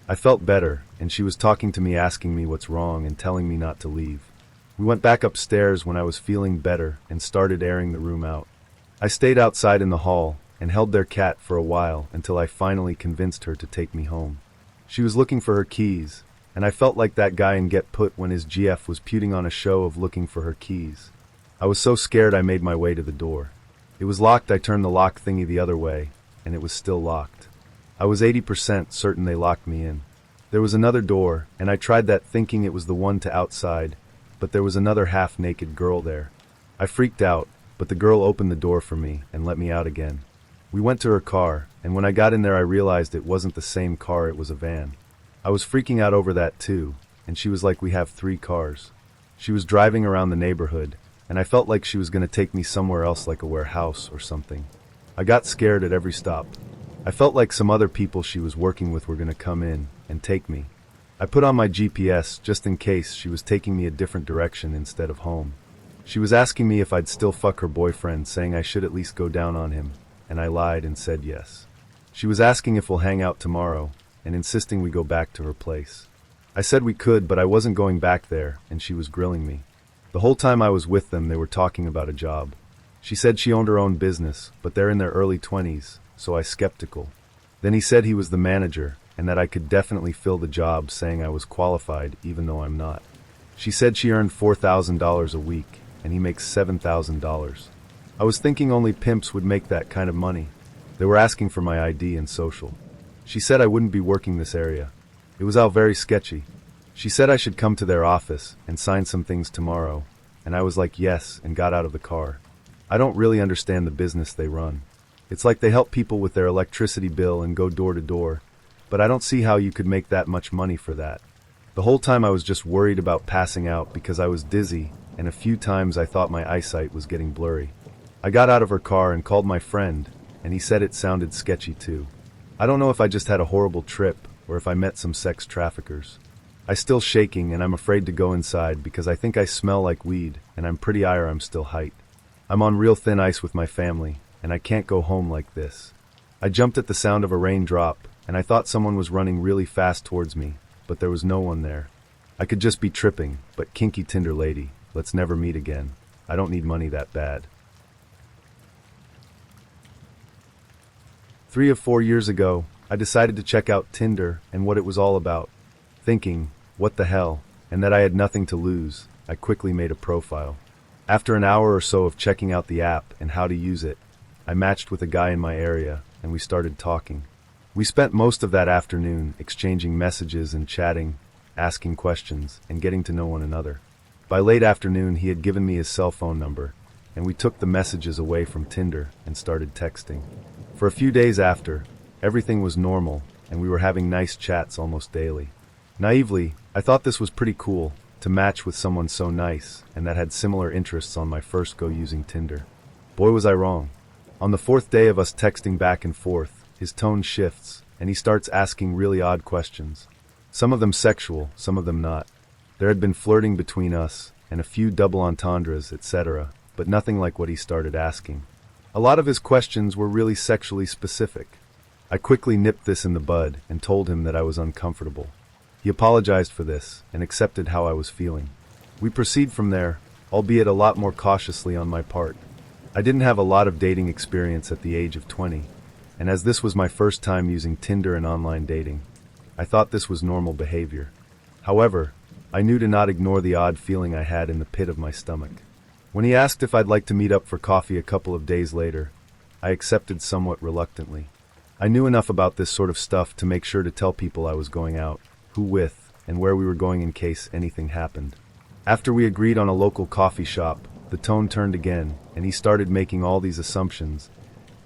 I felt better, and she was talking to me, asking me what's wrong and telling me not to leave. We went back upstairs when I was feeling better and started airing the room out. I stayed outside in the hall and held their cat for a while until I finally convinced her to take me home. She was looking for her keys, and I felt like that guy in Get Put when his GF was putting on a show of looking for her keys. I was so scared I made my way to the door. It was locked. I turned the lock thingy the other way, and it was still locked. I was 80% certain they locked me in. There was another door, and I tried that thinking it was the one to outside, but there was another half-naked girl there. I freaked out, but the girl opened the door for me and let me out again. We went to her car, and when I got in there I realized it wasn't the same car, it was a van. I was freaking out over that too, and she was like, we have 3 cars. She was driving around the neighborhood, and I felt like she was going to take me somewhere else like a warehouse or something. I got scared at every stop. I felt like some other people she was working with were gonna come in and take me. I put on my GPS just in case she was taking me a different direction instead of home. She was asking me if I'd still fuck her boyfriend, saying I should at least go down on him, and I lied and said yes. She was asking if we'll hang out tomorrow, and insisting we go back to her place. I said we could, but I wasn't going back there, and she was grilling me. The whole time I was with them, they were talking about a job. She said she owned her own business, but they're in their early 20s, so I skeptical. Then he said he was the manager, and that I could definitely fill the job, saying I was qualified, even though I'm not. She said she earned $4,000 a week, and he makes $7,000. I was thinking only pimps would make that kind of money. They were asking for my ID and social. She said I wouldn't be working this area. It was all very sketchy. She said I should come to their office and sign some things tomorrow, and I was like yes, and got out of the car. I don't really understand the business they run. It's like they help people with their electricity bill and go door to door, but I don't see how you could make that much money for that. The whole time I was just worried about passing out because I was dizzy, and a few times I thought my eyesight was getting blurry. I got out of her car and called my friend, and he said it sounded sketchy too. I don't know if I just had a horrible trip or if I met some sex traffickers. I'm still shaking and I'm afraid to go inside because I think I smell like weed and I'm pretty sure I'm still height. I'm on real thin ice with my family and I can't go home like this. I jumped at the sound of a rain drop and I thought someone was running really fast towards me, but there was no one there. I could just be tripping, but kinky Tinder lady, let's never meet again. I don't need money that bad. 3 or 4 years ago, I decided to check out Tinder and what it was all about. Thinking, what the hell, and that I had nothing to lose, I quickly made a profile. After an hour or so of checking out the app and how to use it, I matched with a guy in my area and we started talking. We spent most of that afternoon exchanging messages and chatting, asking questions, and getting to know one another. By late afternoon, he had given me his cell phone number, and we took the messages away from Tinder and started texting. For a few days after, everything was normal, and we were having nice chats almost daily. Naively, I thought this was pretty cool, to match with someone so nice, and that had similar interests on my first go using Tinder. Boy was I wrong. On the 4th day of us texting back and forth, his tone shifts, and he starts asking really odd questions. Some of them sexual, some of them not. There had been flirting between us, and a few double entendres, etc., but nothing like what he started asking. A lot of his questions were really sexually specific. I quickly nipped this in the bud and told him that I was uncomfortable. He apologized for this and accepted how I was feeling. We proceed from there, albeit a lot more cautiously on my part. I didn't have a lot of dating experience at the age of 20, and as this was my first time using Tinder and online dating, I thought this was normal behavior. However, I knew to not ignore the odd feeling I had in the pit of my stomach. When he asked if I'd like to meet up for coffee a couple of days later, I accepted somewhat reluctantly. I knew enough about this sort of stuff to make sure to tell people I was going out, who with, and where we were going in case anything happened. After we agreed on a local coffee shop, the tone turned again, and he started making all these assumptions,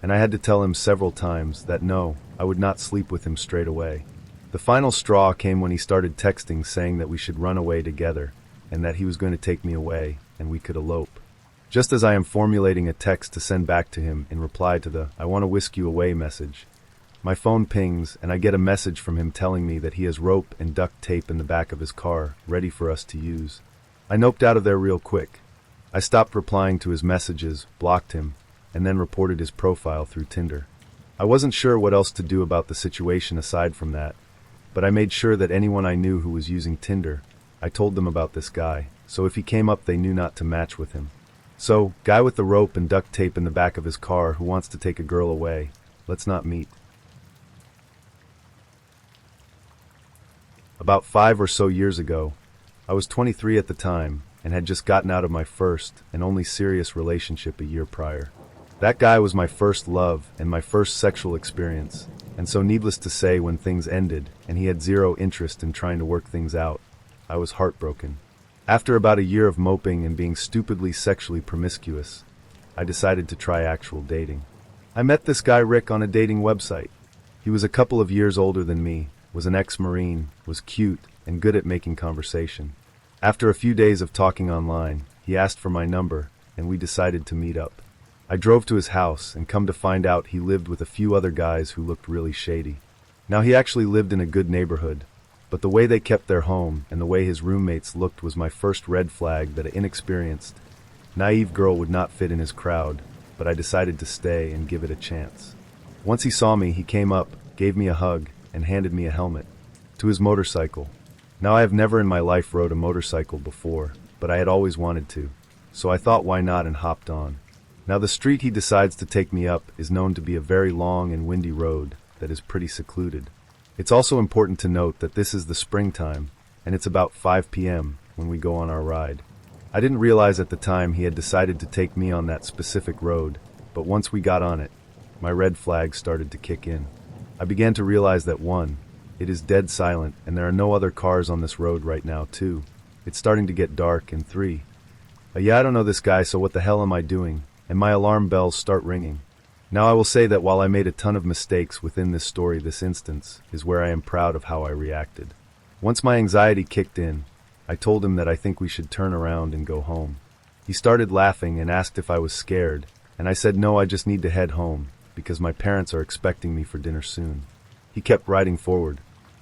and I had to tell him several times that no, I would not sleep with him straight away. The final straw came when he started texting saying that we should run away together, and that he was going to take me away, and we could elope. Just as I am formulating a text to send back to him in reply to the "I want to whisk you away" message, my phone pings and I get a message from him telling me that he has rope and duct tape in the back of his car, ready for us to use. I noped out of there real quick. I stopped replying to his messages, blocked him, and then reported his profile through Tinder. I wasn't sure what else to do about the situation aside from that, but I made sure that anyone I knew who was using Tinder, I told them about this guy, so if he came up they knew not to match with him. So, guy with the rope and duct tape in the back of his car who wants to take a girl away, let's not meet. About 5 or so years ago, I was 23 at the time and had just gotten out of my first and only serious relationship a year prior. That guy was my first love and my first sexual experience, and so needless to say, when things ended and he had zero interest in trying to work things out, I was heartbroken. After about a year of moping and being stupidly sexually promiscuous, I decided to try actual dating. I met this guy Rick on a dating website. He was a couple of years older than me, was an ex-Marine, was cute, and good at making conversation. After a few days of talking online, he asked for my number, and we decided to meet up. I drove to his house and come to find out he lived with a few other guys who looked really shady. Now he actually lived in a good neighborhood, but the way they kept their home and the way his roommates looked was my first red flag that an inexperienced, naive girl would not fit in his crowd, but I decided to stay and give it a chance. Once he saw me, he came up, gave me a hug, and handed me a helmet. To his motorcycle. Now I have never in my life rode a motorcycle before, but I had always wanted to, so I thought why not and hopped on. Now the street he decides to take me up is known to be a very long and windy road that is pretty secluded. It's also important to note that this is the springtime, and it's about 5 p.m. when we go on our ride. I didn't realize at the time he had decided to take me on that specific road, but once we got on it, my red flag started to kick in. I began to realize that 1, it is dead silent and there are no other cars on this road right now. 2, it's starting to get dark, and 3, yeah, I don't know this guy, so what the hell am I doing? And my alarm bells start ringing. Now I will say that while I made a ton of mistakes within this story, this instance is where I am proud of how I reacted. Once my anxiety kicked in, I told him that I think we should turn around and go home. He started laughing and asked if I was scared, and I said no, I just need to head home, because my parents are expecting me for dinner soon. He kept riding forward.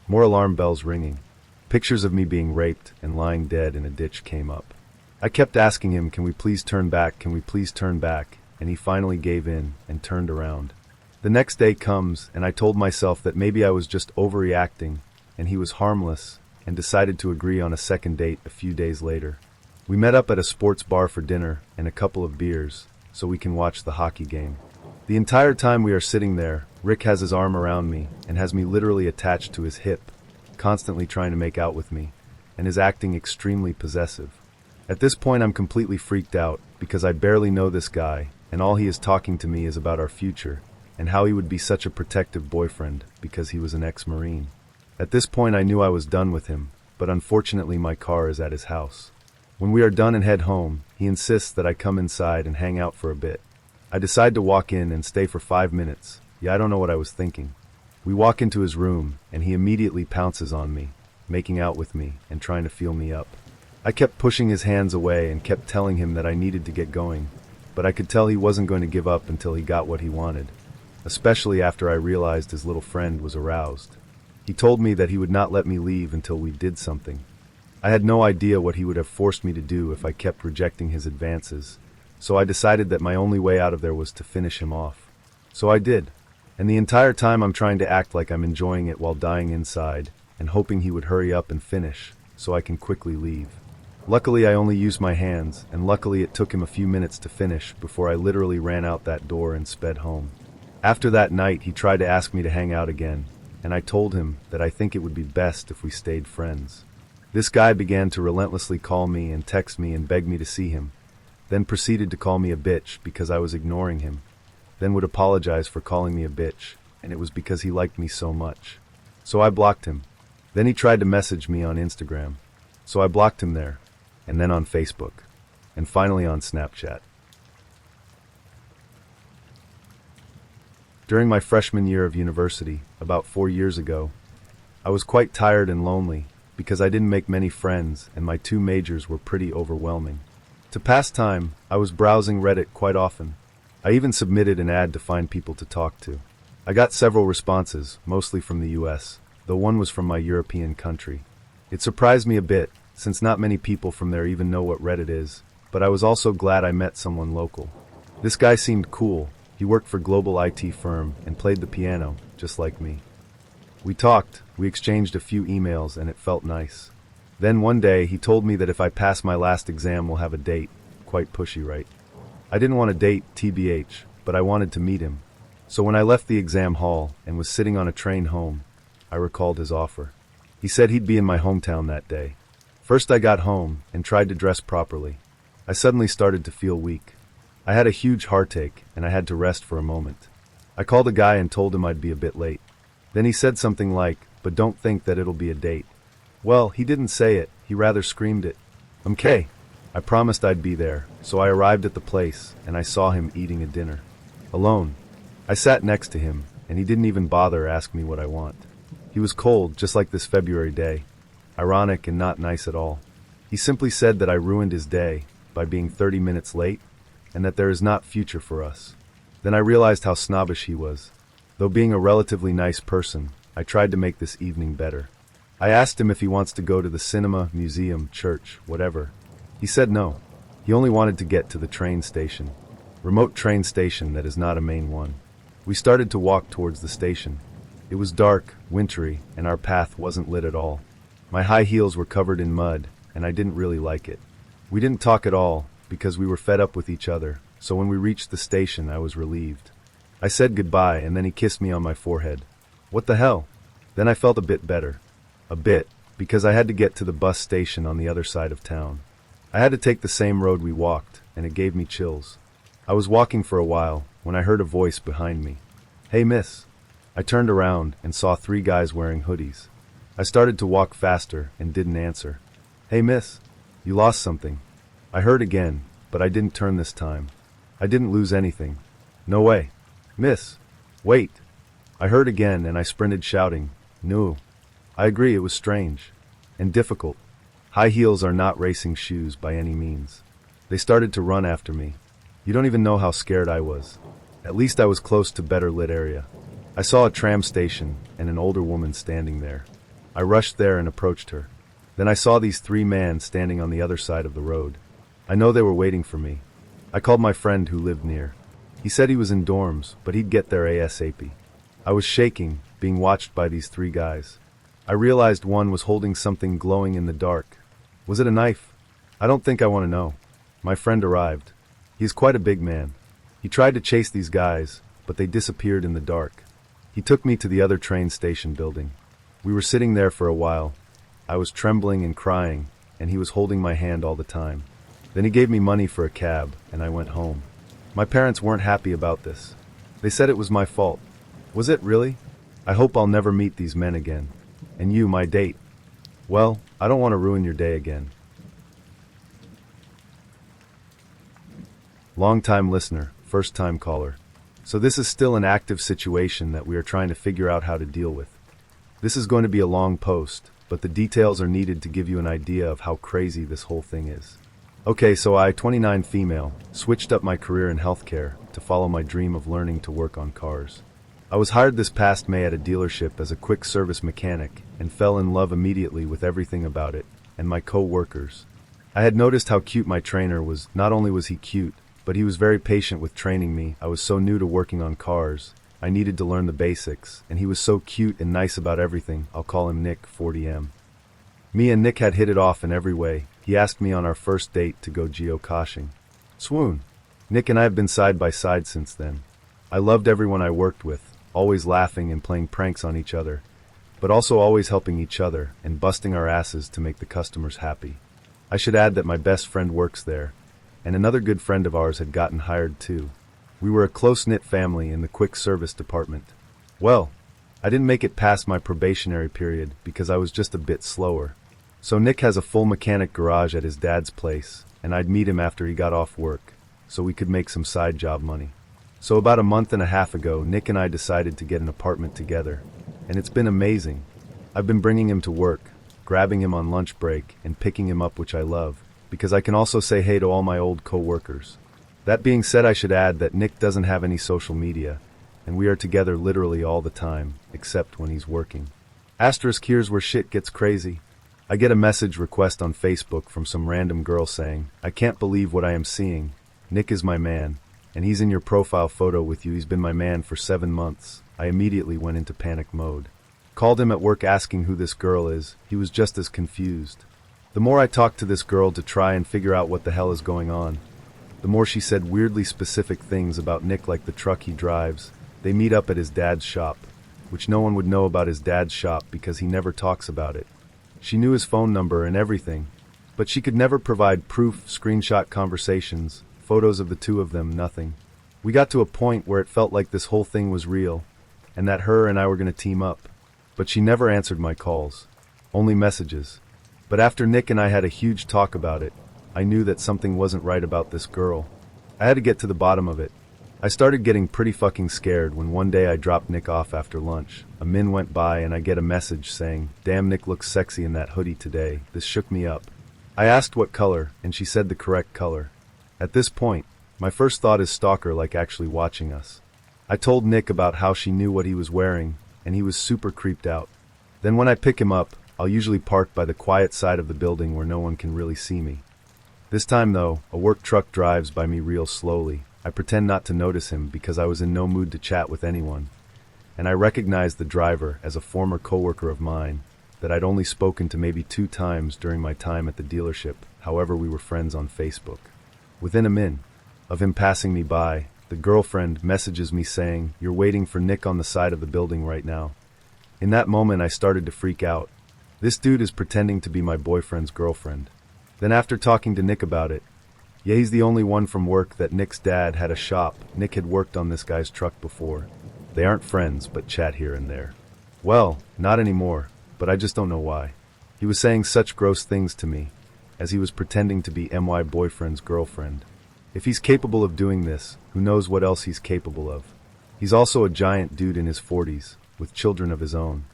More alarm bells ringing. Pictures of me being raped and lying dead in a ditch came up. I kept asking him, can we please turn back, can we please turn back, and he finally gave in and turned around. The next day comes, and I told myself that maybe I was just overreacting, and he was harmless, and decided to agree on a second date a few days later. We met up at a sports bar for dinner and a couple of beers, so we can watch the hockey game. The entire time we are sitting there, Rick has his arm around me and has me literally attached to his hip, constantly trying to make out with me, and is acting extremely possessive. At this point I'm completely freaked out because I barely know this guy, and all he is talking to me is about our future and how he would be such a protective boyfriend because he was an ex-Marine. At this point I knew I was done with him, but unfortunately my car is at his house. When we are done and head home, he insists that I come inside and hang out for a bit. I decide to walk in and stay for 5 minutes. Yeah, I don't know what I was thinking. We walk into his room and he immediately pounces on me, making out with me and trying to feel me up. I kept pushing his hands away and kept telling him that I needed to get going, but I could tell he wasn't going to give up until he got what he wanted, especially after I realized his little friend was aroused. He told me that he would not let me leave until we did something. I had no idea what he would have forced me to do if I kept rejecting his advances, so I decided that my only way out of there was to finish him off. So I did, and the entire time I'm trying to act like I'm enjoying it while dying inside and hoping he would hurry up and finish so I can quickly leave. Luckily I only used my hands, and luckily it took him a few minutes to finish before I literally ran out that door and sped home. After that night he tried to ask me to hang out again, and I told him that I think it would be best if we stayed friends. This guy began to relentlessly call me and text me and beg me to see him, then proceeded to call me a bitch because I was ignoring him, then would apologize for calling me a bitch, and it was because he liked me so much. So I blocked him. Then he tried to message me on Instagram, so I blocked him there, and then on Facebook, and finally on Snapchat. During my freshman year of university, about 4 years ago, I was quite tired and lonely because I didn't make many friends and my 2 majors were pretty overwhelming. To pass time, I was browsing Reddit quite often. I even submitted an ad to find people to talk to. I got several responses, mostly from the US, though one was from my European country. It surprised me a bit, since not many people from there even know what Reddit is, but I was also glad I met someone local. This guy seemed cool. He worked for a global IT firm and played the piano, just like me. We talked, we exchanged a few emails, and it felt nice. Then one day he told me that if I pass my last exam we'll have a date. Quite pushy, right? I didn't want a date, TBH, but I wanted to meet him. So when I left the exam hall and was sitting on a train home, I recalled his offer. He said he'd be in my hometown that day. First I got home and tried to dress properly. I suddenly started to feel weak. I had a huge heartache and I had to rest for a moment. I called a guy and told him I'd be a bit late. Then he said something like, "But don't think that it'll be a date." Well, he didn't say it, he rather screamed it. Okay. I promised I'd be there, so I arrived at the place and I saw him eating a dinner. Alone. I sat next to him and he didn't even bother ask me what I want. He was cold, just like this February day. Ironic and not nice at all. He simply said that I ruined his day by being 30 minutes late, and that there is not future for us. Then I realized how snobbish he was. Though being a relatively nice person, I tried to make this evening better. I asked him if he wants to go to the cinema, museum, church, whatever. He said no. He only wanted to get to the train station. Remote train station that is not a main one. We started to walk towards the station. It was dark, wintry, and our path wasn't lit at all. My high heels were covered in mud, and I didn't really like it. We didn't talk at all, because we were fed up with each other, so when we reached the station I was relieved. I said goodbye, and then he kissed me on my forehead. What the hell? Then I felt a bit better. A bit, because I had to get to the bus station on the other side of town. I had to take the same road we walked, and it gave me chills. I was walking for a while, when I heard a voice behind me. Hey miss. I turned around and saw 3 guys wearing hoodies. I started to walk faster and didn't answer. Hey miss, you lost something. I heard again, but I didn't turn this time. I didn't lose anything. No way. Miss, wait. I heard again and I sprinted shouting, no. I agree, it was strange. And difficult. High heels are not racing shoes by any means. They started to run after me. You don't even know how scared I was. At least I was close to better lit area. I saw a tram station and an older woman standing there. I rushed there and approached her. Then I saw these 3 men standing on the other side of the road. I know they were waiting for me. I called my friend who lived near. He said he was in dorms, but he'd get there ASAP. I was shaking, being watched by these 3 guys. I realized one was holding something glowing in the dark. Was it a knife? I don't think I want to know. My friend arrived. He is quite a big man. He tried to chase these guys, but they disappeared in the dark. He took me to the other train station building. We were sitting there for a while. I was trembling and crying, and he was holding my hand all the time. Then he gave me money for a cab, and I went home. My parents weren't happy about this. They said it was my fault. Was it really? I hope I'll never meet these men again. And you, my date. Well, I don't want to ruin your day again. Long-time listener, first-time caller. So this is still an active situation that we are trying to figure out how to deal with. This is going to be a long post, but the details are needed to give you an idea of how crazy this whole thing is. Okay, so I, 29 female, switched up my career in healthcare to follow my dream of learning to work on cars. I was hired this past May at a dealership as a quick service mechanic and fell in love immediately with everything about it and my co-workers. I had noticed how cute my trainer was. Not only was he cute, but he was very patient with training me. I was so new to working on cars. I needed to learn the basics, and he was so cute and nice about everything. I'll call him Nick, 40M. Me and Nick had hit it off in every way. He asked me on our first date to go geocaching. Swoon. Nick and I have been side by side since then. I loved everyone I worked with, always laughing and playing pranks on each other, but also always helping each other and busting our asses to make the customers happy. I should add that my best friend works there, and another good friend of ours had gotten hired too. We were a close-knit family in the quick service department. Well, I didn't make it past my probationary period because I was just a bit slower. So Nick has a full mechanic garage at his dad's place, and I'd meet him after he got off work, so we could make some side job money. So about a month and a half ago, Nick and I decided to get an apartment together, and it's been amazing. I've been bringing him to work, grabbing him on lunch break, and picking him up, which I love, because I can also say hey to all my old co-workers. That being said, I should add that Nick doesn't have any social media, and we are together literally all the time, except when he's working. Asterisk, here's where shit gets crazy. I get a message request on Facebook from some random girl saying, I can't believe what I am seeing. Nick is my man, and he's in your profile photo with you. He's been my man for 7 months. I immediately went into panic mode. Called him at work asking who this girl is. He was just as confused. The more I talked to this girl to try and figure out what the hell is going on, the more she said weirdly specific things about Nick, like the truck he drives. They meet up at his dad's shop, which no one would know about his dad's shop because he never talks about it. She knew his phone number and everything, but she could never provide proof, screenshot conversations, photos of the two of them, nothing. We got to a point where it felt like this whole thing was real, and that her and I were going to team up. But she never answered my calls, only messages. But after Nick and I had a huge talk about it, I knew that something wasn't right about this girl. I had to get to the bottom of it. I started getting pretty fucking scared when one day I dropped Nick off after lunch. A min went by and I get a message saying, damn, Nick looks sexy in that hoodie today. This shook me up. I asked what color, and she said the correct color. At this point, My first thought is stalker, like actually watching us. I told Nick about how she knew what he was wearing, and he was super creeped out. Then when I pick him up, I'll usually park by the quiet side of the building where no one can really see me. This time though, a work truck drives by me real slowly. I pretend not to notice him because I was in no mood to chat with anyone. And I recognized the driver as a former coworker of mine that I'd only spoken to maybe 2 times during my time at the dealership. However, we were friends on Facebook. Within a minute of him passing me by, the girlfriend messages me saying, "You're waiting for Nick on the side of the building right now." In that moment, I started to freak out. This dude is pretending to be my boyfriend's girlfriend. Then after talking to Nick about it, yeah, he's the only one from work that Nick's dad had a shop. Nick had worked on this guy's truck before. They aren't friends, but chat here and there. Well, not anymore, but I just don't know why. He was saying such gross things to me, as he was pretending to be my boyfriend's girlfriend. If he's capable of doing this, who knows what else he's capable of. He's also a giant dude in his 40s, with children of his own.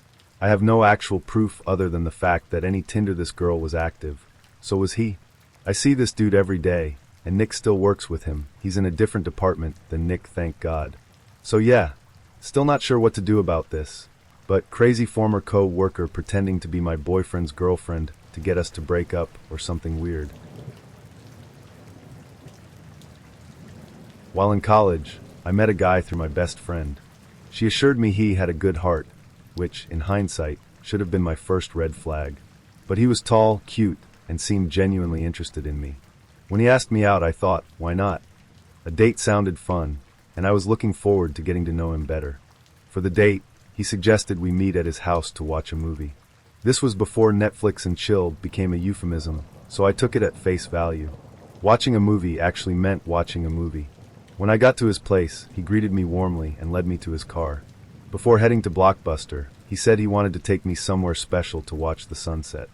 I have no actual proof other than the fact that any Tinder this girl was active. So was he. I see this dude every day, and Nick still works with him. He's in a different department than Nick, thank God. So yeah, still not sure what to do about this. But crazy former co-worker pretending to be my boyfriend's girlfriend to get us to break up or something weird. While in college, I met a guy through my best friend. She assured me he had a good heart, which, in hindsight, should have been my first red flag. But he was tall, cute, and seemed genuinely interested in me. When he asked me out, I thought, why not? A date sounded fun, and I was looking forward to getting to know him better. For the date, he suggested we meet at his house to watch a movie. This was before Netflix and chill became a euphemism, so I took it at face value. Watching a movie actually meant watching a movie. When I got to his place, he greeted me warmly and led me to his car. Before heading to Blockbuster, he said he wanted to take me somewhere special to watch the sunset.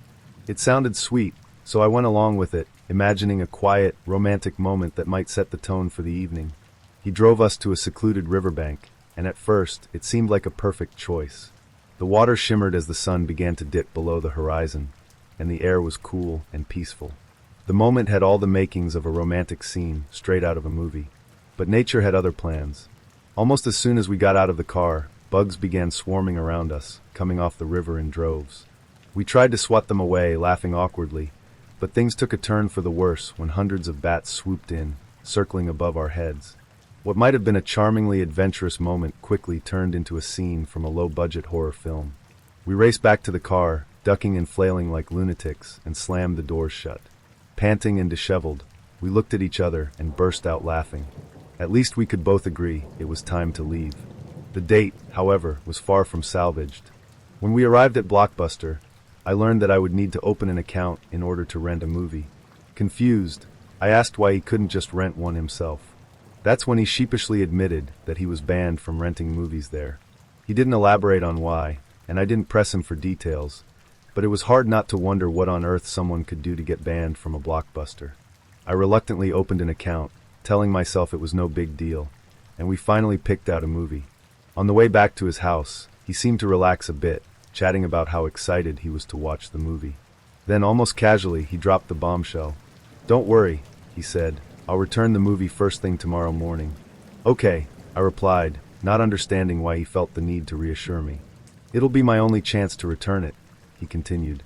It sounded sweet, so I went along with it, imagining a quiet, romantic moment that might set the tone for the evening. He drove us to a secluded riverbank, and at first, it seemed like a perfect choice. The water shimmered as the sun began to dip below the horizon, and the air was cool and peaceful. The moment had all the makings of a romantic scene straight out of a movie. But nature had other plans. Almost as soon as we got out of the car, bugs began swarming around us, coming off the river in droves. We tried to swat them away, laughing awkwardly, but things took a turn for the worse when hundreds of bats swooped in, circling above our heads. What might have been a charmingly adventurous moment quickly turned into a scene from a low-budget horror film. We raced back to the car, ducking and flailing like lunatics, and slammed the doors shut. Panting and disheveled, we looked at each other and burst out laughing. At least we could both agree it was time to leave. The date, however, was far from salvaged. When we arrived at Blockbuster, I learned that I would need to open an account in order to rent a movie. Confused, I asked why he couldn't just rent one himself. That's when he sheepishly admitted that he was banned from renting movies there. He didn't elaborate on why, and I didn't press him for details, but it was hard not to wonder what on earth someone could do to get banned from a Blockbuster. I reluctantly opened an account, telling myself it was no big deal, and we finally picked out a movie. On the way back to his house, he seemed to relax a bit, chatting about how excited he was to watch the movie. Then, almost casually, he dropped the bombshell. "Don't worry," he said, "I'll return the movie first thing tomorrow morning." "Okay," I replied, not understanding why he felt the need to reassure me. "It'll be my only chance to return it," he continued,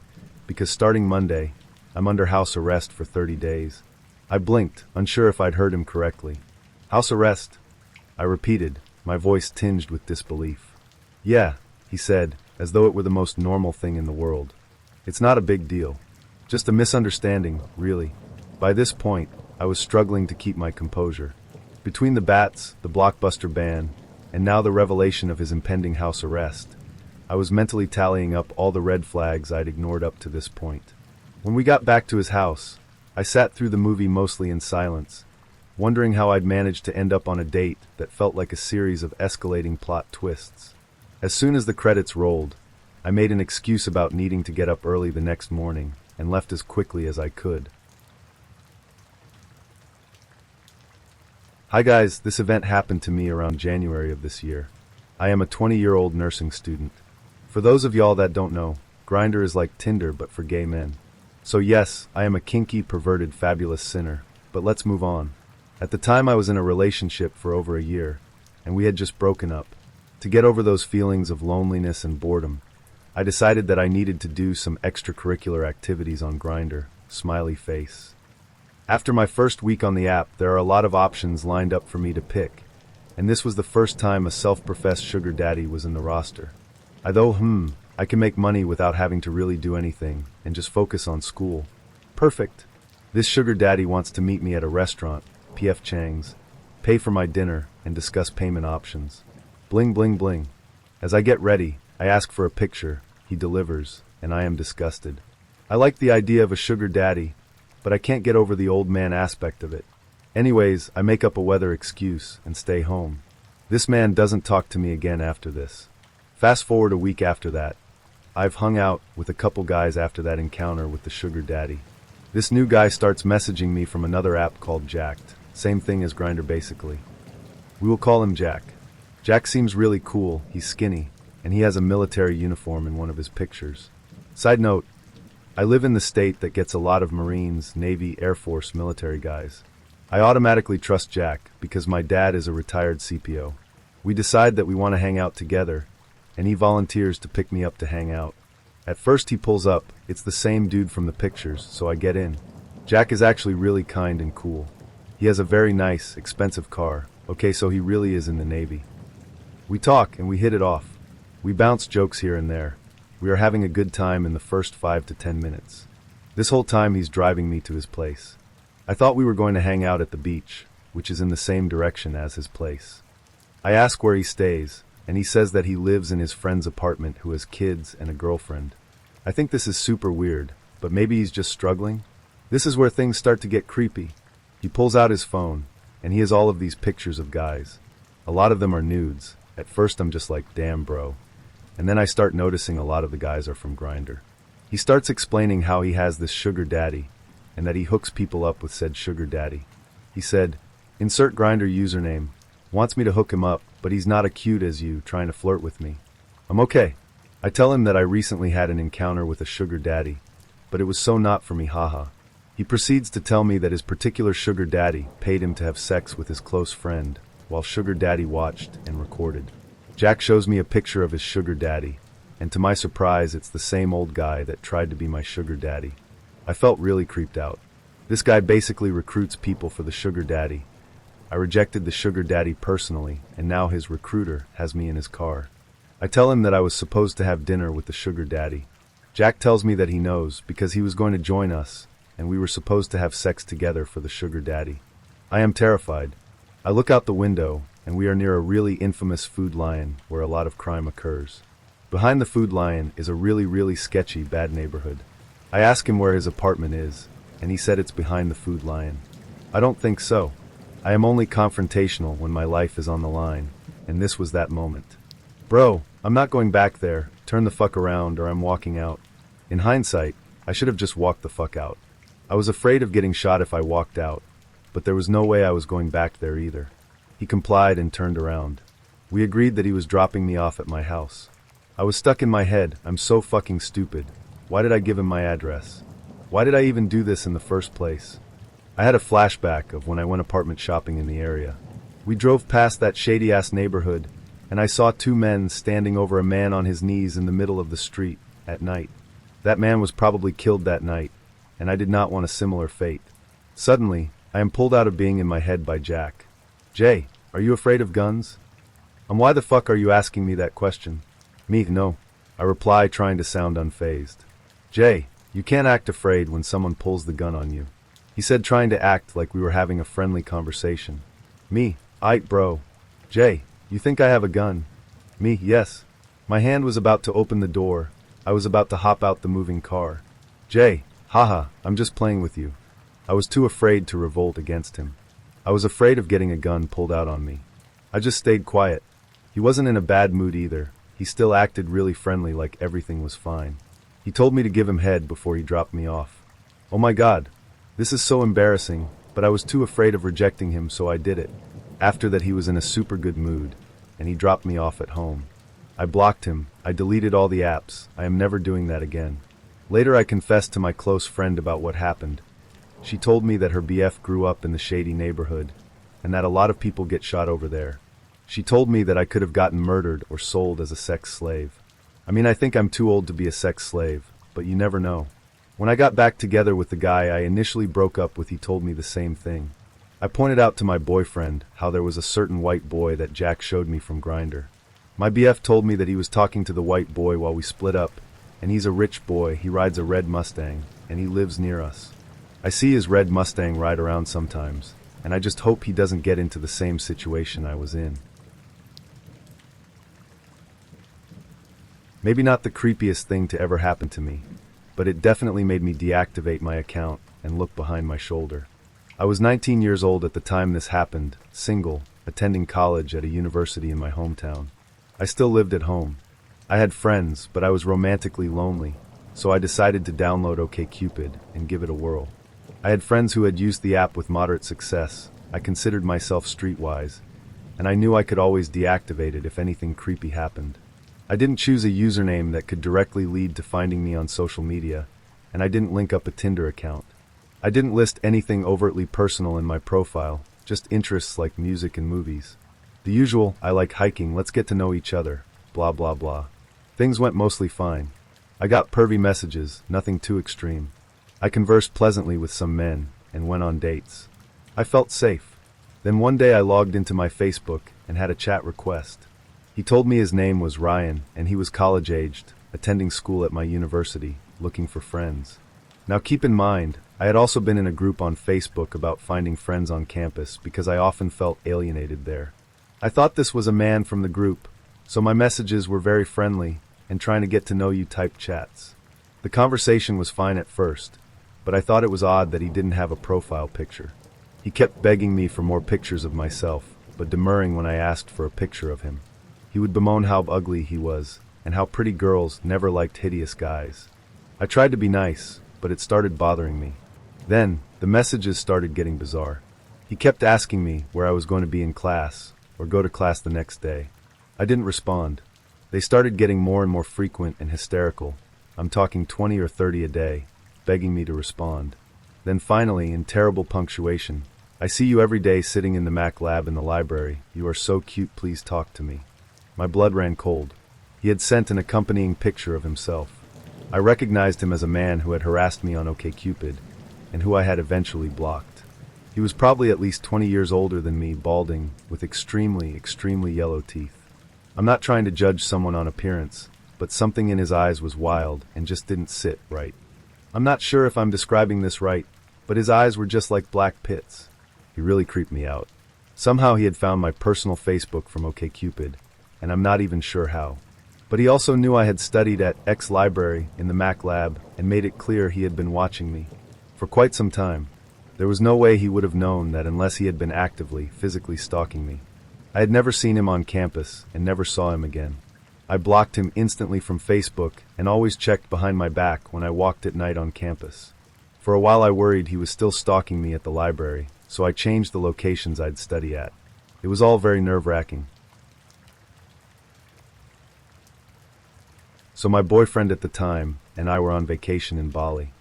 "because starting Monday, I'm under house arrest for 30 days. I blinked, unsure if I'd heard him correctly. "House arrest?" I repeated, my voice tinged with disbelief. "Yeah," he said, as though it were the most normal thing in the world. "It's not a big deal. Just a misunderstanding, really." By this point, I was struggling to keep my composure. Between the bats, the Blockbuster ban, and now the revelation of his impending house arrest, I was mentally tallying up all the red flags I'd ignored up to this point. When we got back to his house, I sat through the movie mostly in silence, wondering how I'd managed to end up on a date that felt like a series of escalating plot twists. As soon as the credits rolled, I made an excuse about needing to get up early the next morning and left as quickly as I could. Hi guys, this event happened to me around January of this year. I am a 20-year-old nursing student. For those of y'all that don't know, Grindr is like Tinder but for gay men. So yes, I am a kinky, perverted, fabulous sinner, but let's move on. At the time I was in a relationship for over a year, and we had just broken up. To get over those feelings of loneliness and boredom, I decided that I needed to do some extracurricular activities on Grindr, smiley face. After my first week on the app, there are a lot of options lined up for me to pick, and this was the first time a self-professed sugar daddy was in the roster. I can make money without having to really do anything and just focus on school. Perfect. This sugar daddy wants to meet me at a restaurant, P.F. Chang's, pay for my dinner, and discuss payment options. Bling bling bling. As I get ready, I ask for a picture, he delivers, and I am disgusted. I like the idea of a sugar daddy, but I can't get over the old man aspect of it. Anyways, I make up a weather excuse and stay home. This man doesn't talk to me again after this. Fast forward a week after that. I've hung out with a couple guys after that encounter with the sugar daddy. This new guy starts messaging me from another app called Jacked. Same thing as Grindr basically. We will call him Jack. Jack seems really cool, he's skinny, and he has a military uniform in one of his pictures. Side note, I live in the state that gets a lot of Marines, Navy, Air Force, military guys. I automatically trust Jack because my dad is a retired CPO. We decide that we want to hang out together, and he volunteers to pick me up to hang out. At first he pulls up, it's the same dude from the pictures, so I get in. Jack is actually really kind and cool. He has a very nice, expensive car. Okay, so he really is in the Navy. We talk and we hit it off. We bounce jokes here and there. We are having a good time in the first 5 to 10 minutes. This whole time he's driving me to his place. I thought we were going to hang out at the beach, which is in the same direction as his place. I ask where he stays, and he says that he lives in his friend's apartment who has kids and a girlfriend. I think this is super weird, but maybe he's just struggling? This is where things start to get creepy. He pulls out his phone, and he has all of these pictures of guys. A lot of them are nudes. At first I'm just like, damn bro. And then I start noticing a lot of the guys are from Grindr. He starts explaining how he has this sugar daddy, and that he hooks people up with said sugar daddy. He said, insert Grindr username, wants me to hook him up, but he's not as cute as you trying to flirt with me. I'm okay. I tell him that I recently had an encounter with a sugar daddy, but it was so not for me, haha. He proceeds to tell me that his particular sugar daddy paid him to have sex with his close friend, while sugar daddy watched and recorded. Jack shows me a picture of his sugar daddy, and to my surprise it's the same old guy that tried to be my sugar daddy. I felt really creeped out. This guy basically recruits people for the sugar daddy. I rejected the sugar daddy personally, and now his recruiter has me in his car. I tell him that I was supposed to have dinner with the sugar daddy. Jack tells me that he knows because he was going to join us, and we were supposed to have sex together for the sugar daddy. I am terrified. I look out the window, and we are near a really infamous Food Lion where a lot of crime occurs. Behind the Food Lion is a really sketchy, bad neighborhood. I ask him where his apartment is, and he said it's behind the Food Lion. I don't think so. I am only confrontational when my life is on the line, and this was that moment. Bro, I'm not going back there. Turn the fuck around or I'm walking out. In hindsight, I should have just walked the fuck out. I was afraid of getting shot if I walked out, but there was no way I was going back there either. He complied and turned around. We agreed that he was dropping me off at my house. I was stuck in my head. I'm so fucking stupid. Why did I give him my address? Why did I even do this in the first place? I had a flashback of when I went apartment shopping in the area. We drove past that shady-ass neighborhood, and I saw two men standing over a man on his knees in the middle of the street at night. That man was probably killed that night, and I did not want a similar fate. Suddenly, I am pulled out of being in my head by Jack. Jay, are you afraid of guns? Why the fuck are you asking me that question? Me, no. I reply, trying to sound unfazed. Jay, you can't act afraid when someone pulls the gun on you. He said, trying to act like we were having a friendly conversation. Me, aight bro. Jay, you think I have a gun? Me, yes. My hand was about to open the door. I was about to hop out the moving car. Jay, haha, I'm just playing with you. I was too afraid to revolt against him. I was afraid of getting a gun pulled out on me. I just stayed quiet. He wasn't in a bad mood either. He still acted really friendly, like everything was fine. He told me to give him head before he dropped me off. Oh my god. This is so embarrassing, but I was too afraid of rejecting him, so I did it. After that, he was in a super good mood, and he dropped me off at home. I blocked him. I deleted all the apps. I am never doing that again. Later, I confessed to my close friend about what happened. She told me that her BF grew up in the shady neighborhood, and that a lot of people get shot over there. She told me that I could have gotten murdered or sold as a sex slave. I mean, I think I'm too old to be a sex slave, but you never know. When I got back together with the guy I initially broke up with, he told me the same thing. I pointed out to my boyfriend how there was a certain white boy that Jack showed me from Grindr. My BF told me that he was talking to the white boy while we split up, and he's a rich boy, he rides a red Mustang, and he lives near us. I see his red Mustang ride around sometimes, and I just hope he doesn't get into the same situation I was in. Maybe not the creepiest thing to ever happen to me, but it definitely made me deactivate my account and look behind my shoulder. I was 19 years old at the time this happened, single, attending college at a university in my hometown. I still lived at home. I had friends, but I was romantically lonely, so I decided to download OkCupid and give it a whirl. I had friends who had used the app with moderate success. I considered myself streetwise, and I knew I could always deactivate it if anything creepy happened. I didn't choose a username that could directly lead to finding me on social media, and I didn't link up a Tinder account. I didn't list anything overtly personal in my profile, just interests like music and movies. The usual, I like hiking, let's get to know each other, blah blah blah. Things went mostly fine. I got pervy messages, nothing too extreme. I conversed pleasantly with some men, and went on dates. I felt safe. Then one day I logged into my Facebook and had a chat request. He told me his name was Ryan, and he was college-aged, attending school at my university, looking for friends. Now keep in mind, I had also been in a group on Facebook about finding friends on campus because I often felt alienated there. I thought this was a man from the group, so my messages were very friendly and trying to get to know you type chats. The conversation was fine at first, but I thought it was odd that he didn't have a profile picture. He kept begging me for more pictures of myself, but demurring when I asked for a picture of him. He would bemoan how ugly he was, and how pretty girls never liked hideous guys. I tried to be nice, but it started bothering me. Then, the messages started getting bizarre. He kept asking me where I was going to be in class, or go to class the next day. I didn't respond. They started getting more and more frequent and hysterical. I'm talking 20 or 30 a day, begging me to respond. Then finally, in terrible punctuation, I see you every day sitting in the Mac lab in the library. You are so cute, please talk to me. My blood ran cold. He had sent an accompanying picture of himself. I recognized him as a man who had harassed me on OkCupid, and who I had eventually blocked. He was probably at least 20 years older than me, balding, with extremely yellow teeth. I'm not trying to judge someone on appearance, but something in his eyes was wild and just didn't sit right. I'm not sure if I'm describing this right, but his eyes were just like black pits. He really creeped me out. Somehow he had found my personal Facebook from OkCupid, and I'm not even sure how. But he also knew I had studied at X library in the Mac lab and made it clear he had been watching me for quite some time. There was no way he would have known that unless he had been actively, physically stalking me. I had never seen him on campus and never saw him again. I blocked him instantly from Facebook and always checked behind my back when I walked at night on campus. For a while I worried he was still stalking me at the library, so I changed the locations I'd study at. It was all very nerve-wracking. So my boyfriend at the time and I were on vacation in Bali.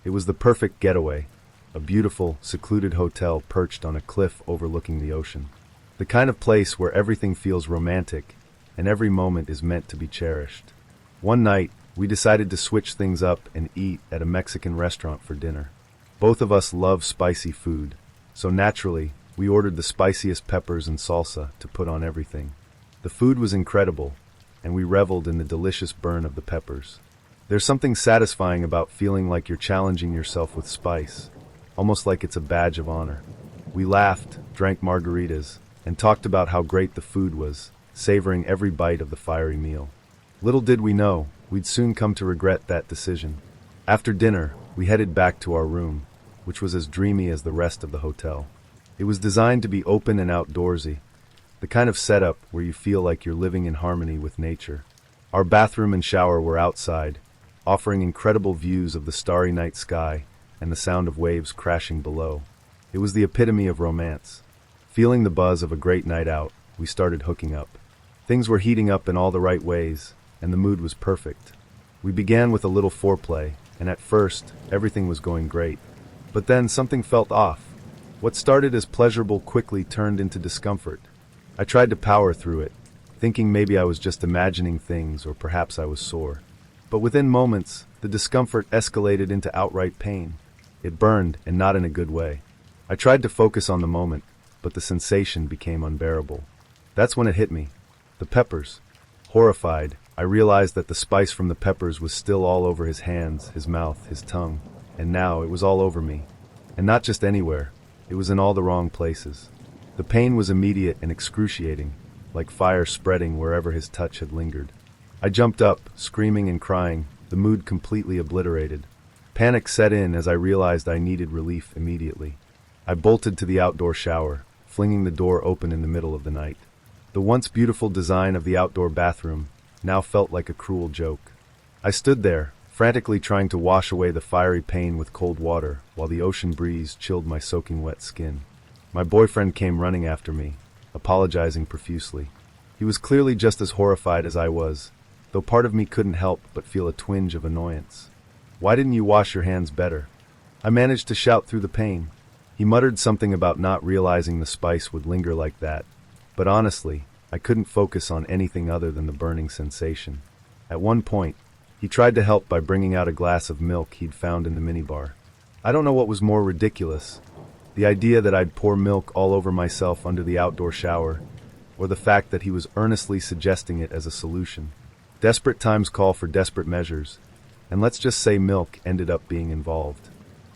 It was the perfect getaway, a beautiful, secluded hotel perched on a cliff overlooking the ocean. The kind of place where everything feels romantic and every moment is meant to be cherished. One night, we decided to switch things up and eat at a Mexican restaurant for dinner. Both of us love spicy food, so naturally, we ordered the spiciest peppers and salsa to put on everything. The food was incredible, and we reveled in the delicious burn of the peppers. There's something satisfying about feeling like you're challenging yourself with spice, almost like it's a badge of honor. We laughed, drank margaritas, and talked about how great the food was, savoring every bite of the fiery meal. Little did we know, we'd soon come to regret that decision. After dinner, we headed back to our room, which was as dreamy as the rest of the hotel. It was designed to be open and outdoorsy, the kind of setup where you feel like you're living in harmony with nature. Our bathroom and shower were outside, offering incredible views of the starry night sky and the sound of waves crashing below. It was the epitome of romance. Feeling the buzz of a great night out, we started hooking up. Things were heating up in all the right ways, and the mood was perfect. We began with a little foreplay, and at first, everything was going great. But then something felt off. What started as pleasurable quickly turned into discomfort. I tried to power through it, thinking maybe I was just imagining things or perhaps I was sore. But within moments, the discomfort escalated into outright pain. It burned, and not in a good way. I tried to focus on the moment, but the sensation became unbearable. That's when it hit me. The peppers. Horrified, I realized that the spice from the peppers was still all over his hands, his mouth, his tongue, and now it was all over me. And not just anywhere, it was in all the wrong places. The pain was immediate and excruciating, like fire spreading wherever his touch had lingered. I jumped up, screaming and crying, the mood completely obliterated. Panic set in as I realized I needed relief immediately. I bolted to the outdoor shower, flinging the door open in the middle of the night. The once beautiful design of the outdoor bathroom now felt like a cruel joke. I stood there, frantically trying to wash away the fiery pain with cold water, while the ocean breeze chilled my soaking wet skin. My boyfriend came running after me, apologizing profusely. He was clearly just as horrified as I was, though part of me couldn't help but feel a twinge of annoyance. "Why didn't you wash your hands better?" I managed to shout through the pain. He muttered something about not realizing the spice would linger like that, but honestly, I couldn't focus on anything other than the burning sensation. At one point, he tried to help by bringing out a glass of milk he'd found in the minibar. I don't know what was more ridiculous, the idea that I'd pour milk all over myself under the outdoor shower, or the fact that he was earnestly suggesting it as a solution. Desperate times call for desperate measures, and let's just say milk ended up being involved.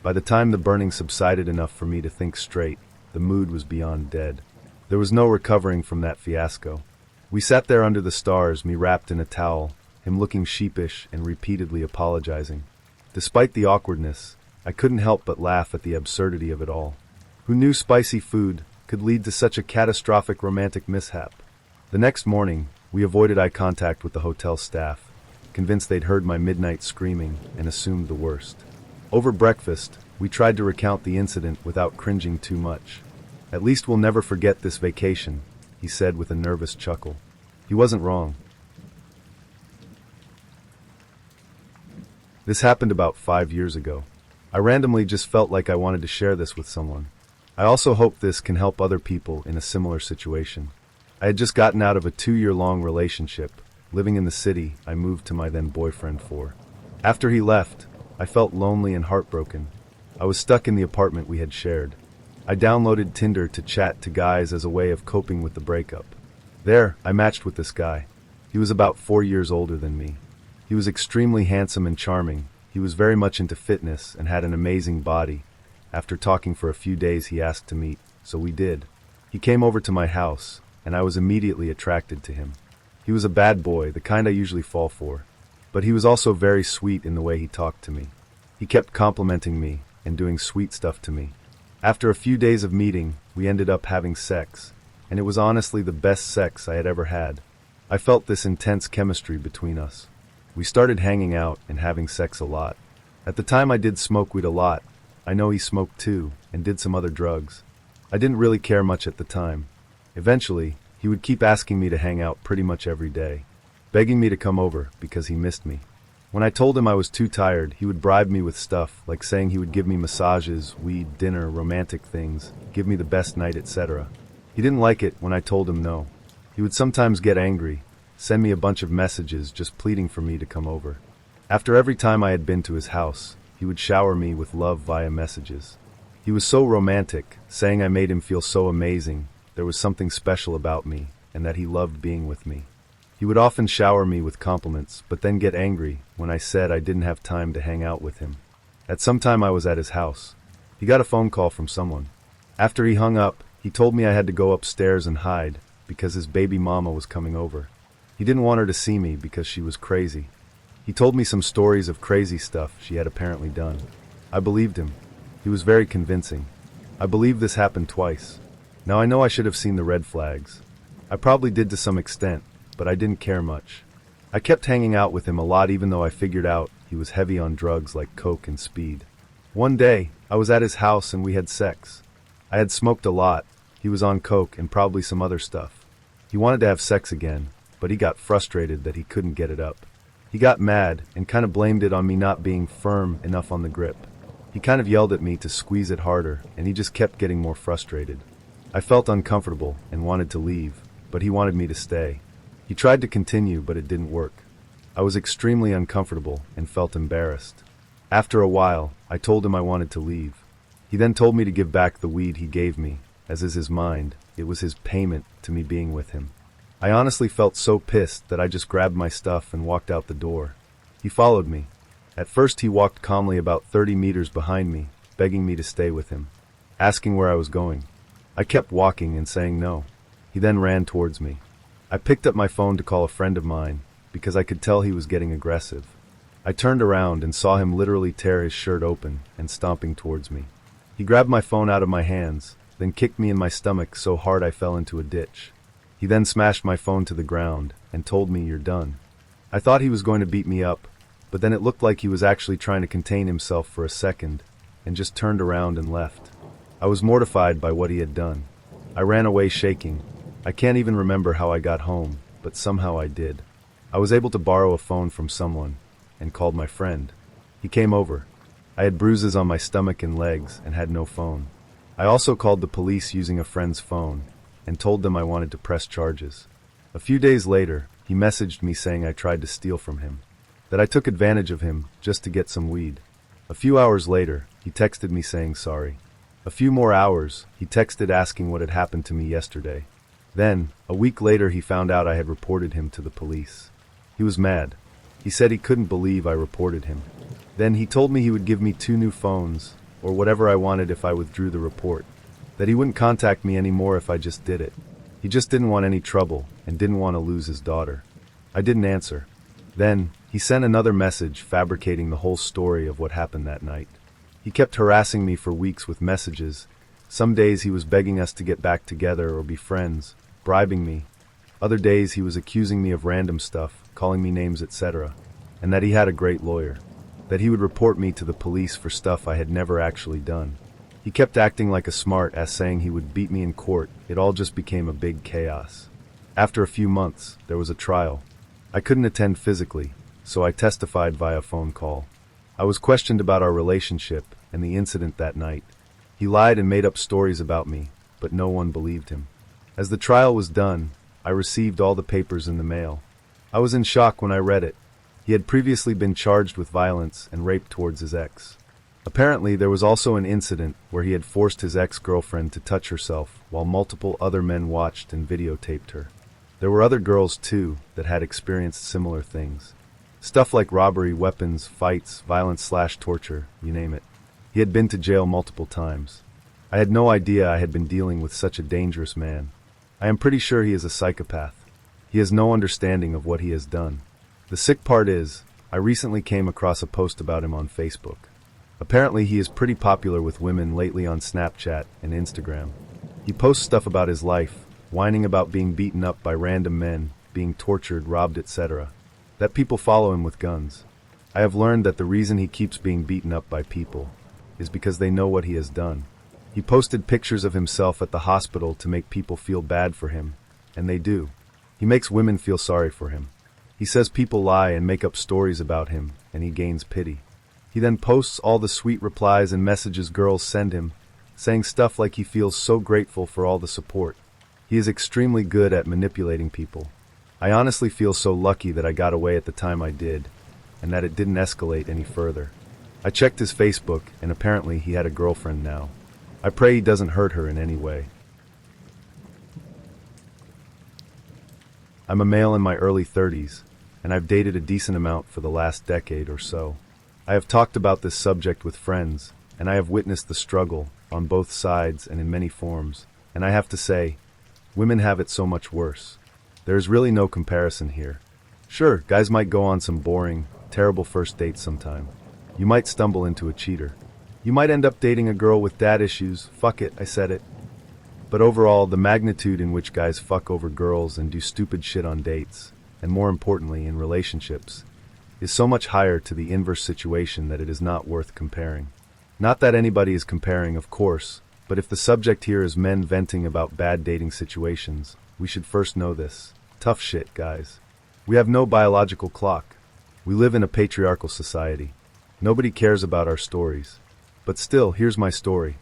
By the time the burning subsided enough for me to think straight, the mood was beyond dead. There was no recovering from that fiasco. We sat there under the stars, me wrapped in a towel, him looking sheepish and repeatedly apologizing. Despite the awkwardness, I couldn't help but laugh at the absurdity of it all. Who knew spicy food could lead to such a catastrophic romantic mishap? The next morning, we avoided eye contact with the hotel staff, convinced they'd heard my midnight screaming and assumed the worst. Over breakfast, we tried to recount the incident without cringing too much. "At least we'll never forget this vacation," he said with a nervous chuckle. He wasn't wrong. This happened about 5 years ago. I randomly just felt like I wanted to share this with someone. I also hope this can help other people in a similar situation. I had just gotten out of a 2-year-long relationship. Living in the city I moved to my then boyfriend for. After he left, I felt lonely and heartbroken. I was stuck in the apartment we had shared. I downloaded Tinder to chat to guys as a way of coping with the breakup. There, I matched with this guy. He was about 4 years older than me. He was extremely handsome and charming. He was very much into fitness and had an amazing body. After talking for a few days, he asked to meet, so we did. He came over to my house, and I was immediately attracted to him. He was a bad boy, the kind I usually fall for. But he was also very sweet in the way he talked to me. He kept complimenting me and doing sweet stuff to me. After a few days of meeting, we ended up having sex, and it was honestly the best sex I had ever had. I felt this intense chemistry between us. We started hanging out and having sex a lot. At the time I did smoke weed a lot. I know he smoked too, and did some other drugs. I didn't really care much at the time. Eventually, he would keep asking me to hang out pretty much every day, begging me to come over because he missed me. When I told him I was too tired, he would bribe me with stuff, like saying he would give me massages, weed, dinner, romantic things, give me the best night, etc. He didn't like it when I told him no. He would sometimes get angry, send me a bunch of messages just pleading for me to come over. After every time I had been to his house, he would shower me with love via messages. He was so romantic, saying I made him feel so amazing, there was something special about me, and that he loved being with me. He would often shower me with compliments, but then get angry when I said I didn't have time to hang out with him. At some time I was at his house. He got a phone call from someone. After he hung up, he told me I had to go upstairs and hide because his baby mama was coming over. He didn't want her to see me because she was crazy. He told me some stories of crazy stuff she had apparently done. I believed him. He was very convincing. I believe this happened twice. Now I know I should have seen the red flags. I probably did to some extent, but I didn't care much. I kept hanging out with him a lot even though I figured out he was heavy on drugs like coke and speed. One day, I was at his house and we had sex. I had smoked a lot. He was on coke and probably some other stuff. He wanted to have sex again, but he got frustrated that he couldn't get it up. He got mad and kind of blamed it on me not being firm enough on the grip. He kind of yelled at me to squeeze it harder, and he just kept getting more frustrated. I felt uncomfortable and wanted to leave, but he wanted me to stay. He tried to continue, but it didn't work. I was extremely uncomfortable and felt embarrassed. After a while, I told him I wanted to leave. He then told me to give back the weed he gave me, as is his mind, it was his payment to me being with him. I honestly felt so pissed that I just grabbed my stuff and walked out the door. He followed me. At first he walked calmly about 30 meters behind me, begging me to stay with him, asking where I was going. I kept walking and saying no. He then ran towards me. I picked up my phone to call a friend of mine, because I could tell he was getting aggressive. I turned around and saw him literally tear his shirt open and stomping towards me. He grabbed my phone out of my hands, then kicked me in my stomach so hard I fell into a ditch. He then smashed my phone to the ground and told me, "You're done." I thought he was going to beat me up, but then it looked like he was actually trying to contain himself for a second and just turned around and left. I was mortified by what he had done. I ran away shaking. I can't even remember how I got home, but somehow I did. I was able to borrow a phone from someone and called my friend. He came over. I had bruises on my stomach and legs and had no phone. I also called the police using a friend's phone and told them I wanted to press charges. A few days later, he messaged me saying I tried to steal from him, that I took advantage of him just to get some weed. A few hours later, he texted me saying sorry. A few more hours, he texted asking what had happened to me yesterday. Then, a week later, he found out I had reported him to the police. He was mad. He said he couldn't believe I reported him. Then he told me he would give me 2 new phones, or whatever I wanted if I withdrew the report. That he wouldn't contact me anymore if I just did it. He just didn't want any trouble and didn't want to lose his daughter. I didn't answer. Then, he sent another message fabricating the whole story of what happened that night. He kept harassing me for weeks with messages. Some days he was begging us to get back together or be friends, bribing me. Other days he was accusing me of random stuff, calling me names, etc., and that he had a great lawyer. That he would report me to the police for stuff I had never actually done. He kept acting like a smart ass, saying he would beat me in court. It all just became a big chaos. After a few months, there was a trial. I couldn't attend physically, so I testified via phone call. I was questioned about our relationship and the incident that night. He lied and made up stories about me, but no one believed him. As the trial was done, I received all the papers in the mail. I was in shock when I read it. He had previously been charged with violence and rape towards his ex. Apparently, there was also an incident where he had forced his ex-girlfriend to touch herself while multiple other men watched and videotaped her. There were other girls, too, that had experienced similar things. Stuff like robbery, weapons, fights, violence/torture, you name it. He had been to jail multiple times. I had no idea I had been dealing with such a dangerous man. I am pretty sure he is a psychopath. He has no understanding of what he has done. The sick part is, I recently came across a post about him on Facebook. Apparently he is pretty popular with women lately on Snapchat and Instagram. He posts stuff about his life, whining about being beaten up by random men, being tortured, robbed, etc. That people follow him with guns. I have learned that the reason he keeps being beaten up by people is because they know what he has done. He posted pictures of himself at the hospital to make people feel bad for him, and they do. He makes women feel sorry for him. He says people lie and make up stories about him, and he gains pity. He then posts all the sweet replies and messages girls send him, saying stuff like he feels so grateful for all the support. He is extremely good at manipulating people. I honestly feel so lucky that I got away at the time I did, and that it didn't escalate any further. I checked his Facebook, and apparently he had a girlfriend now. I pray he doesn't hurt her in any way. I'm a male in my early 30s, and I've dated a decent amount for the last decade or so. I have talked about this subject with friends, and I have witnessed the struggle on both sides and in many forms, and I have to say, women have it so much worse. There is really no comparison here. Sure, guys might go on some boring, terrible first dates sometime. You might stumble into a cheater. You might end up dating a girl with dad issues. Fuck it, I said it. But overall, the magnitude in which guys fuck over girls and do stupid shit on dates, and more importantly, in relationships, is so much higher to the inverse situation that it is not worth comparing. Not that anybody is comparing, of course, but if the subject here is men venting about bad dating situations, we should first know this. Tough shit, guys. We have no biological clock. We live in a patriarchal society. Nobody cares about our stories. But still, here's my story.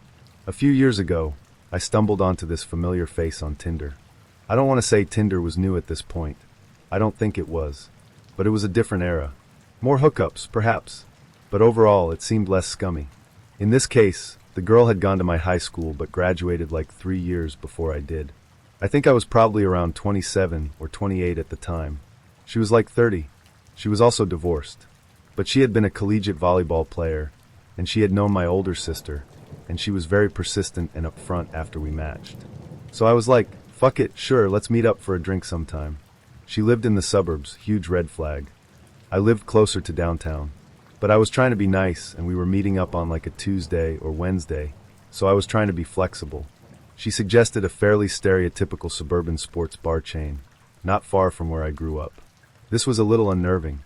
A few years ago, I stumbled onto this familiar face on Tinder. I don't want to say Tinder was new at this point. I don't think it was. But it was a different era. More hookups, perhaps. But overall, it seemed less scummy. In this case, the girl had gone to my high school but graduated like 3 years before I did. I think I was probably around 27 or 28 at the time. She was like 30. She was also divorced. But she had been a collegiate volleyball player, and she had known my older sister, and she was very persistent and upfront after we matched. So I was like, fuck it, sure, let's meet up for a drink sometime. She lived in the suburbs, huge red flag. I lived closer to downtown. But I was trying to be nice, and we were meeting up on like a Tuesday or Wednesday, so I was trying to be flexible. She suggested a fairly stereotypical suburban sports bar chain, not far from where I grew up. This was a little unnerving.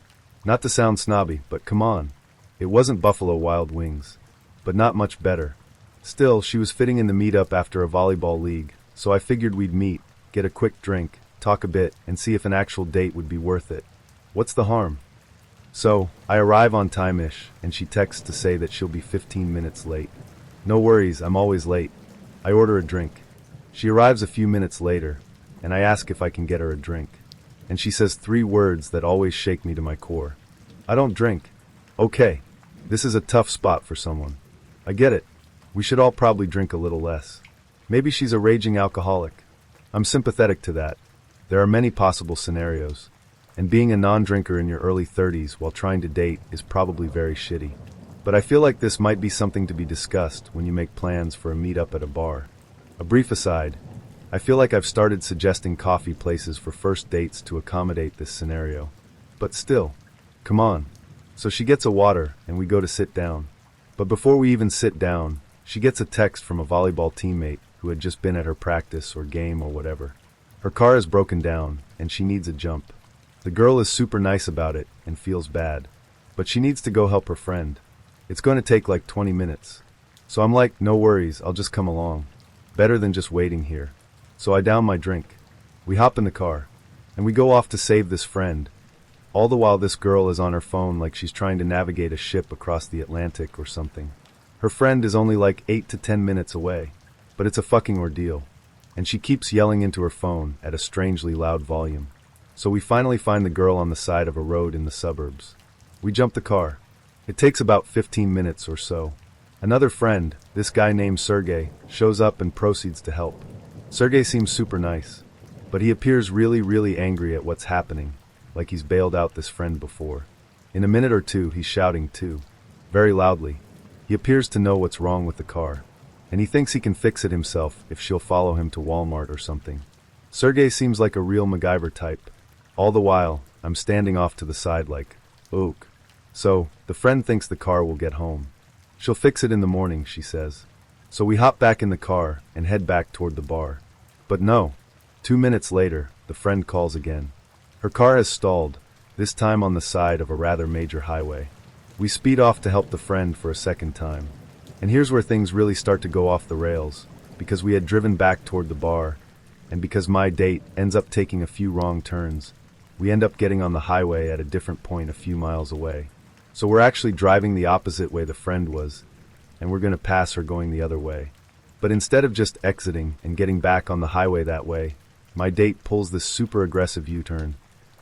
Not to sound snobby, but come on. It wasn't Buffalo Wild Wings. But not much better. Still, she was fitting in the meetup after a volleyball league, so I figured we'd meet, get a quick drink, talk a bit, and see if an actual date would be worth it. What's the harm? So, I arrive on time-ish, and she texts to say that she'll be 15 minutes late. No worries, I'm always late. I order a drink. She arrives a few minutes later, and I ask if I can get her a drink. And she says 3 words that always shake me to my core. I don't drink. Okay, this is a tough spot for someone. I get it. We should all probably drink a little less. Maybe she's a raging alcoholic. I'm sympathetic to that. There are many possible scenarios. And being a non-drinker in your early 30s while trying to date is probably very shitty. But I feel like this might be something to be discussed when you make plans for a meetup at a bar. A brief aside, I feel like I've started suggesting coffee places for first dates to accommodate this scenario. But still, come on. So she gets a water and we go to sit down. But before we even sit down, she gets a text from a volleyball teammate who had just been at her practice or game or whatever. Her car is broken down and she needs a jump. The girl is super nice about it and feels bad, but she needs to go help her friend. It's going to take like 20 minutes. So I'm like, no worries, I'll just come along. Better than just waiting here. So I down my drink. We hop in the car, and we go off to save this friend. All the while this girl is on her phone like she's trying to navigate a ship across the Atlantic or something. Her friend is only like 8 to 10 minutes away, but it's a fucking ordeal. And she keeps yelling into her phone at a strangely loud volume. So we finally find the girl on the side of a road in the suburbs. We jump the car. It takes about 15 minutes or so. Another friend, this guy named Sergey, shows up and proceeds to help. Sergey seems super nice, but he appears really angry at what's happening, like he's bailed out this friend before. In a minute or two, he's shouting too, very loudly. He appears to know what's wrong with the car, and he thinks he can fix it himself if she'll follow him to Walmart or something. Sergey seems like a real MacGyver type. All the while, I'm standing off to the side like, ook. So, the friend thinks the car will get home. She'll fix it in the morning, she says. So we hop back in the car and head back toward the bar. But no. 2 minutes later, the friend calls again. Her car has stalled, this time on the side of a rather major highway. We speed off to help the friend for a second time. And here's where things really start to go off the rails, because we had driven back toward the bar, and because my date ends up taking a few wrong turns. We end up getting on the highway at a different point a few miles away. So we're actually driving the opposite way the friend was, and we're going to pass her going the other way. But instead of just exiting and getting back on the highway that way, my date pulls this super aggressive U-turn,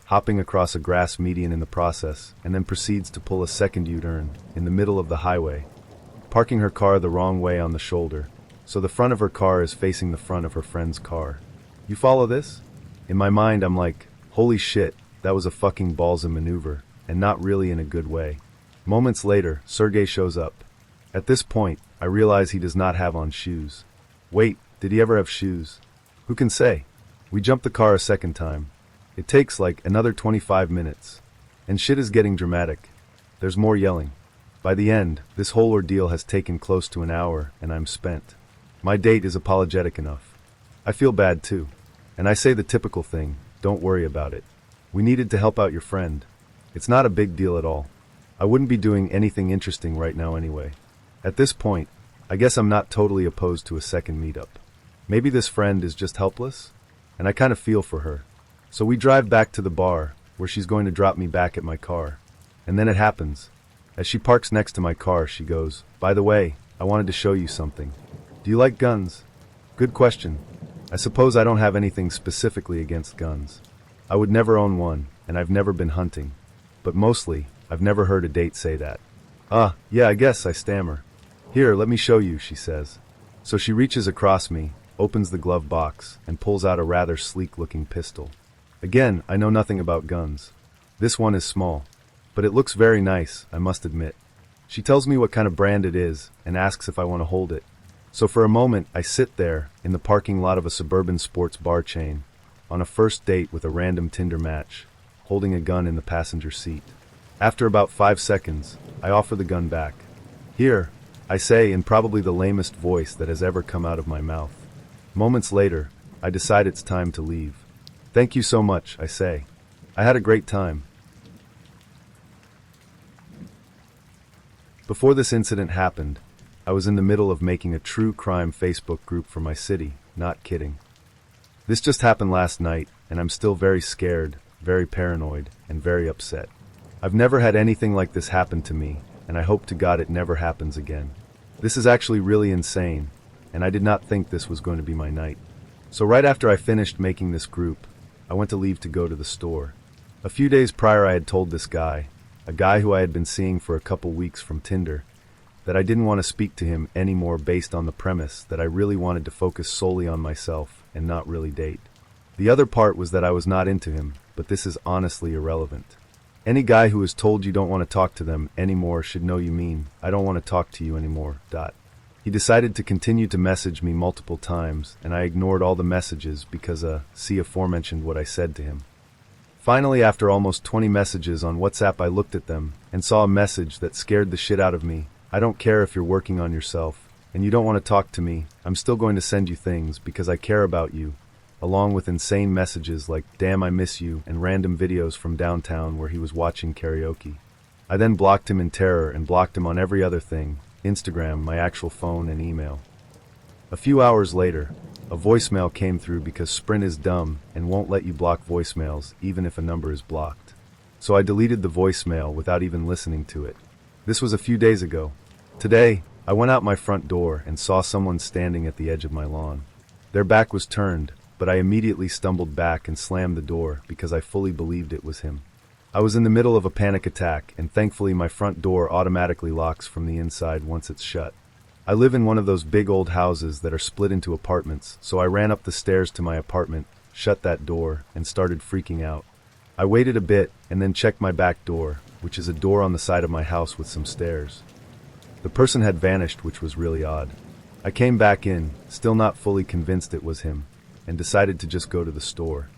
hopping across a grass median in the process, and then proceeds to pull a second U-turn in the middle of the highway, parking her car the wrong way on the shoulder, so the front of her car is facing the front of her friend's car. You follow this? In my mind, I'm like, holy shit, that was a fucking ballsy maneuver, and not really in a good way. Moments later, Sergey shows up. At this point, I realize he does not have on shoes. Wait, did he ever have shoes? Who can say? We jump the car a second time. It takes like another 25 minutes. And shit is getting dramatic. There's more yelling. By the end, this whole ordeal has taken close to an hour, and I'm spent. My date is apologetic enough. I feel bad too. And I say the typical thing, don't worry about it. We needed to help out your friend. It's not a big deal at all. I wouldn't be doing anything interesting right now anyway. At this point, I guess I'm not totally opposed to a second meetup. Maybe this friend is just helpless, and I kind of feel for her. So we drive back to the bar, where she's going to drop me back at my car. And then it happens. As she parks next to my car, she goes, "By the way, I wanted to show you something. Do you like guns? Good question. I suppose I don't have anything specifically against guns. I would never own one, and I've never been hunting. But mostly, I've never heard a date say that. Yeah, I guess, I stammer. Here, let me show you, she says. So she reaches across me, opens the glove box, and pulls out a rather sleek-looking pistol. Again, I know nothing about guns. This one is small, but it looks very nice, I must admit. She tells me what kind of brand it is, and asks if I want to hold it. So for a moment, I sit there, in the parking lot of a suburban sports bar chain, on a first date with a random Tinder match, holding a gun in the passenger seat. After about 5 seconds, I offer the gun back. Here, I say in probably the lamest voice that has ever come out of my mouth. Moments later, I decide it's time to leave. Thank you so much, I say. I had a great time. Before this incident happened, I was in the middle of making a true crime Facebook group for my city, not kidding. This just happened last night, and I'm still very scared, very paranoid, and very upset. I've never had anything like this happen to me, and I hope to God it never happens again. This is actually really insane, and I did not think this was going to be my night. So right after I finished making this group, I went to leave to go to the store. A few days prior I had told this guy, a guy who I had been seeing for a couple weeks from Tinder, that I didn't want to speak to him anymore based on the premise that I really wanted to focus solely on myself and not really date. The other part was that I was not into him, but this is honestly irrelevant. Any guy who has told you don't want to talk to them anymore should know you mean, I don't want to talk to you anymore, . He decided to continue to message me multiple times, and I ignored all the messages because, see aforementioned what I said to him. Finally, after almost 20 messages on WhatsApp, I looked at them and saw a message that scared the shit out of me. I don't care if you're working on yourself, and you don't want to talk to me, I'm still going to send you things because I care about you, along with insane messages like, damn I miss you, and random videos from downtown where he was watching karaoke. I then blocked him in terror and blocked him on every other thing, Instagram, my actual phone, and email. A few hours later, a voicemail came through because Sprint is dumb and won't let you block voicemails even if a number is blocked. So I deleted the voicemail without even listening to it. This was a few days ago. Today, I went out my front door and saw someone standing at the edge of my lawn. Their back was turned, but I immediately stumbled back and slammed the door because I fully believed it was him. I was in the middle of a panic attack, and thankfully my front door automatically locks from the inside once it's shut. I live in one of those big old houses that are split into apartments, so I ran up the stairs to my apartment, shut that door, and started freaking out. I waited a bit and then checked my back door, which is a door on the side of my house with some stairs. The person had vanished, which was really odd. I came back in, still not fully convinced it was him, and decided to just go to the store.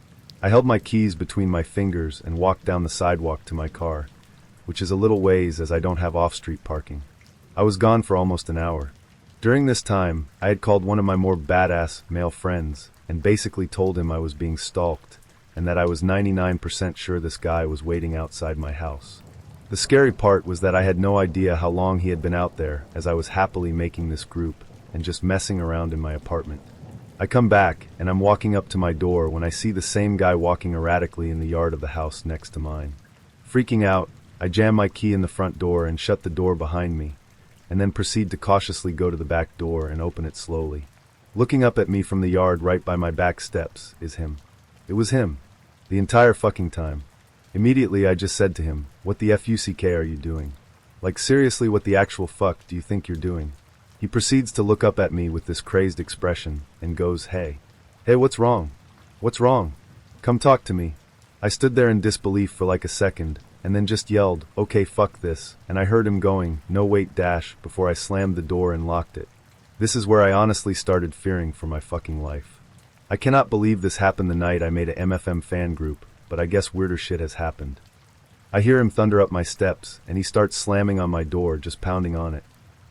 I held my keys between my fingers and walked down the sidewalk to my car, which is a little ways as I don't have off-street parking. I was gone for almost an hour. During this time, I had called one of my more badass male friends and basically told him I was being stalked and that I was 99% sure this guy was waiting outside my house. The scary part was that I had no idea how long he had been out there, as I was happily making this group and just messing around in my apartment. I come back, and I'm walking up to my door when I see the same guy walking erratically in the yard of the house next to mine. Freaking out, I jam my key in the front door and shut the door behind me, and then proceed to cautiously go to the back door and open it slowly. Looking up at me from the yard right by my back steps is him. It was him. The entire fucking time. Immediately I just said to him, "What the fuck are you doing? Like seriously, what the actual fuck do you think you're doing?" He proceeds to look up at me with this crazed expression and goes, Hey, what's wrong? What's wrong? Come talk to me." I stood there in disbelief for like a second, and then just yelled, "Okay, fuck this," and I heard him going, "No wait, dash," before I slammed the door and locked it. This is where I honestly started fearing for my fucking life. I cannot believe this happened the night I made a MFM fan group, but I guess weirder shit has happened. I hear him thunder up my steps, and he starts slamming on my door, just pounding on it.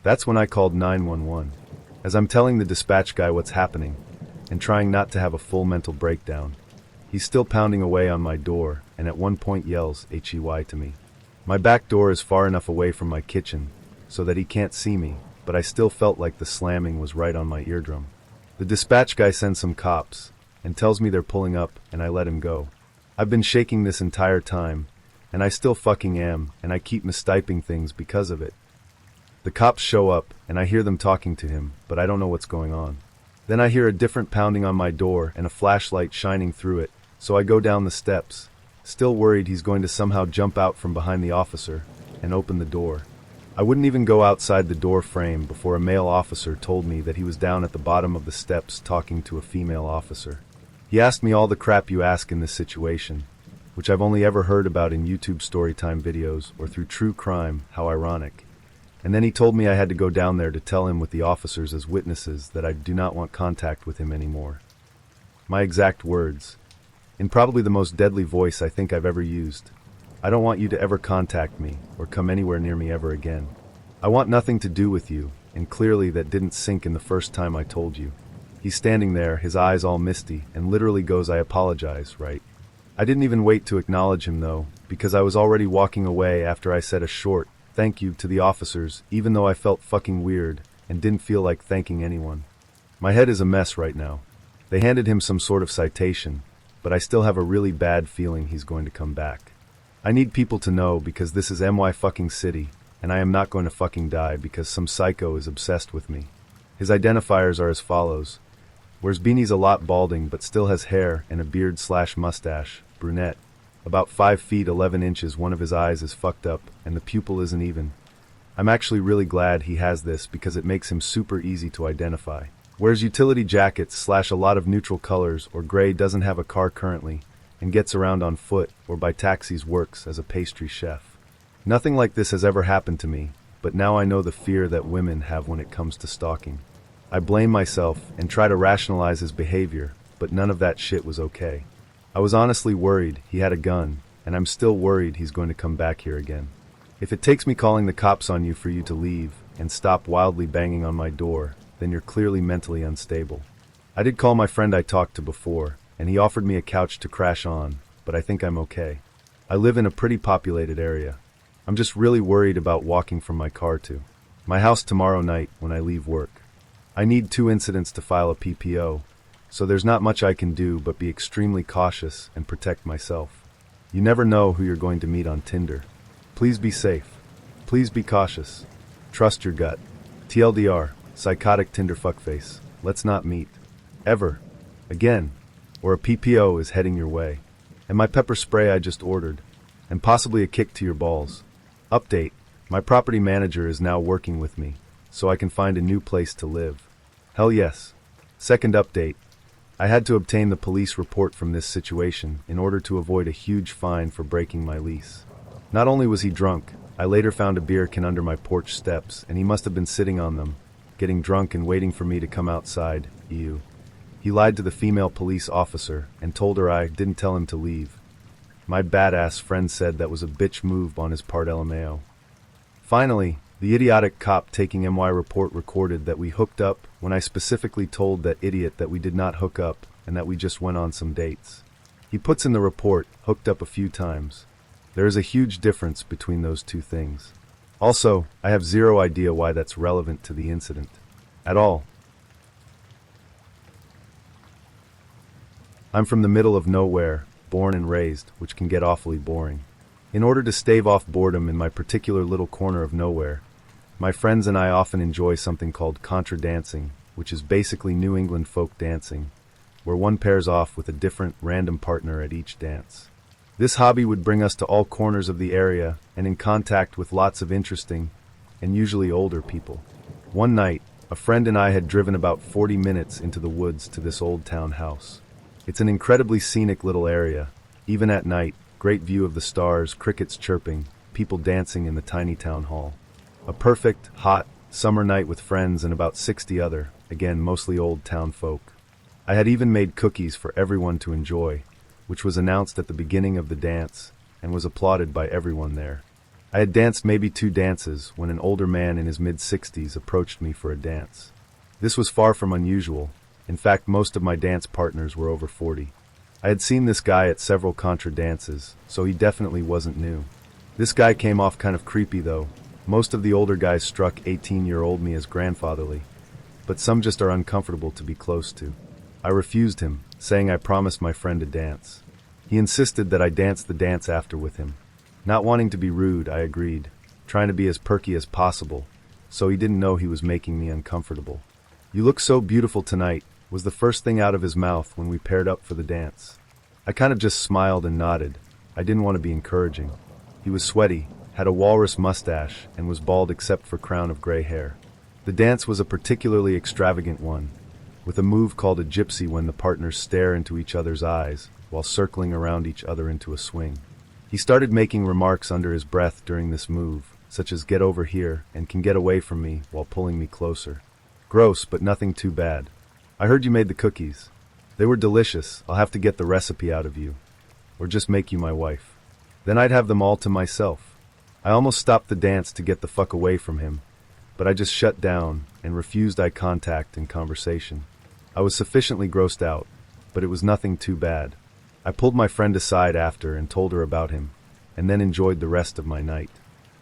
That's when I called 911. As I'm telling the dispatch guy what's happening, and trying not to have a full mental breakdown, he's still pounding away on my door, and at one point yells, "Hey" to me. My back door is far enough away from my kitchen, so that he can't see me, but I still felt like the slamming was right on my eardrum. The dispatch guy sends some cops, and tells me they're pulling up, and I let him go. I've been shaking this entire time, and I still fucking am, and I keep mistyping things because of it. The cops show up, and I hear them talking to him, but I don't know what's going on. Then I hear a different pounding on my door and a flashlight shining through it, so I go down the steps, still worried he's going to somehow jump out from behind the officer and open the door. I wouldn't even go outside the door frame before a male officer told me that he was down at the bottom of the steps talking to a female officer. He asked me all the crap you ask in this situation, which I've only ever heard about in YouTube storytime videos or through true crime, how ironic. And then he told me I had to go down there to tell him with the officers as witnesses that I do not want contact with him anymore. My exact words, in probably the most deadly voice I think I've ever used: I don't want you to ever contact me or come anywhere near me ever again. I want nothing to do with you, and clearly that didn't sink in the first time I told you. He's standing there, his eyes all misty, and literally goes, "I apologize, right?" I didn't even wait to acknowledge him though, because I was already walking away after I said a short thank you to the officers, even though I felt fucking weird and didn't feel like thanking anyone. My head is a mess right now. They handed him some sort of citation, but I still have a really bad feeling he's going to come back. I need people to know because this is MY fucking city, and I am not going to fucking die because some psycho is obsessed with me. His identifiers are as follows: wears beanies a lot, balding but still has hair and a beard/mustache, brunette. About 5 feet 11 inches, one of his eyes is fucked up, and the pupil isn't even. I'm actually really glad he has this because it makes him super easy to identify. Wears utility jackets / a lot of neutral colors or gray, doesn't have a car currently, and gets around on foot or by taxis, works as a pastry chef. Nothing like this has ever happened to me, but now I know the fear that women have when it comes to stalking. I blame myself and try to rationalize his behavior, but none of that shit was okay. I was honestly worried he had a gun, and I'm still worried he's going to come back here again. If it takes me calling the cops on you for you to leave and stop wildly banging on my door, then you're clearly mentally unstable. I did call my friend I talked to before, and he offered me a couch to crash on, but I think I'm okay. I live in a pretty populated area. I'm just really worried about walking from my car to my house tomorrow night when I leave work. I need 2 incidents to file a PPO, so there's not much I can do but be extremely cautious and protect myself. You never know who you're going to meet on Tinder. Please be safe. Please be cautious. Trust your gut. TLDR, psychotic Tinder fuckface. Let's not meet. Ever. Again. Or a PPO is heading your way. And my pepper spray I just ordered. And possibly a kick to your balls. Update. My property manager is now working with me, so I can find a new place to live. Hell yes. Second update. I had to obtain the police report from this situation in order to avoid a huge fine for breaking my lease. Not only was he drunk, I later found a beer can under my porch steps, and he must have been sitting on them, getting drunk and waiting for me to come outside. Ew. He lied to the female police officer and told her I didn't tell him to leave. My badass friend said that was a bitch move on his part, LMAO. Finally, the idiotic cop taking MY report recorded that we hooked up when I specifically told that idiot that we did not hook up and that we just went on some dates. He puts in the report, hooked up a few times. There is a huge difference between those two things. Also, I have zero idea why that's relevant to the incident. At all. I'm from the middle of nowhere, born and raised, which can get awfully boring. In order to stave off boredom in my particular little corner of nowhere, my friends and I often enjoy something called contra dancing, which is basically New England folk dancing, where one pairs off with a different, random partner at each dance. This hobby would bring us to all corners of the area and in contact with lots of interesting, and usually older people. One night, a friend and I had driven about 40 minutes into the woods to this old town house. It's an incredibly scenic little area. Even at night, great view of the stars, crickets chirping, people dancing in the tiny town hall. A perfect, hot, summer night with friends and about 60 other, again mostly old town folk. I had even made cookies for everyone to enjoy, which was announced at the beginning of the dance and was applauded by everyone there. I had danced maybe 2 dances when an older man in his mid-60s approached me for a dance. This was far from unusual. In fact, most of my dance partners were over 40. I had seen this guy at several contra dances, so he definitely wasn't new. This guy came off kind of creepy though. Most of the older guys struck 18-year-old me as grandfatherly, but some just are uncomfortable to be close to. I refused him, saying I promised my friend a dance. He insisted that I dance the dance after with him. Not wanting to be rude, I agreed, trying to be as perky as possible, so he didn't know he was making me uncomfortable. "You look so beautiful tonight," was the first thing out of his mouth when we paired up for the dance. I kind of just smiled and nodded. I didn't want to be encouraging. He was sweaty, had a walrus mustache, and was bald except for crown of gray hair. The dance was a particularly extravagant one, with a move called a gypsy when the partners stare into each other's eyes while circling around each other into a swing. He started making remarks under his breath during this move, such as "get over here" and "can get away from me," while pulling me closer. Gross, but nothing too bad. "I heard you made the cookies. They were delicious. I'll have to get the recipe out of you. Or just make you my wife. Then I'd have them all to myself." I almost stopped the dance to get the fuck away from him, but I just shut down and refused eye contact and conversation. I was sufficiently grossed out, but it was nothing too bad. I pulled my friend aside after and told her about him, and then enjoyed the rest of my night.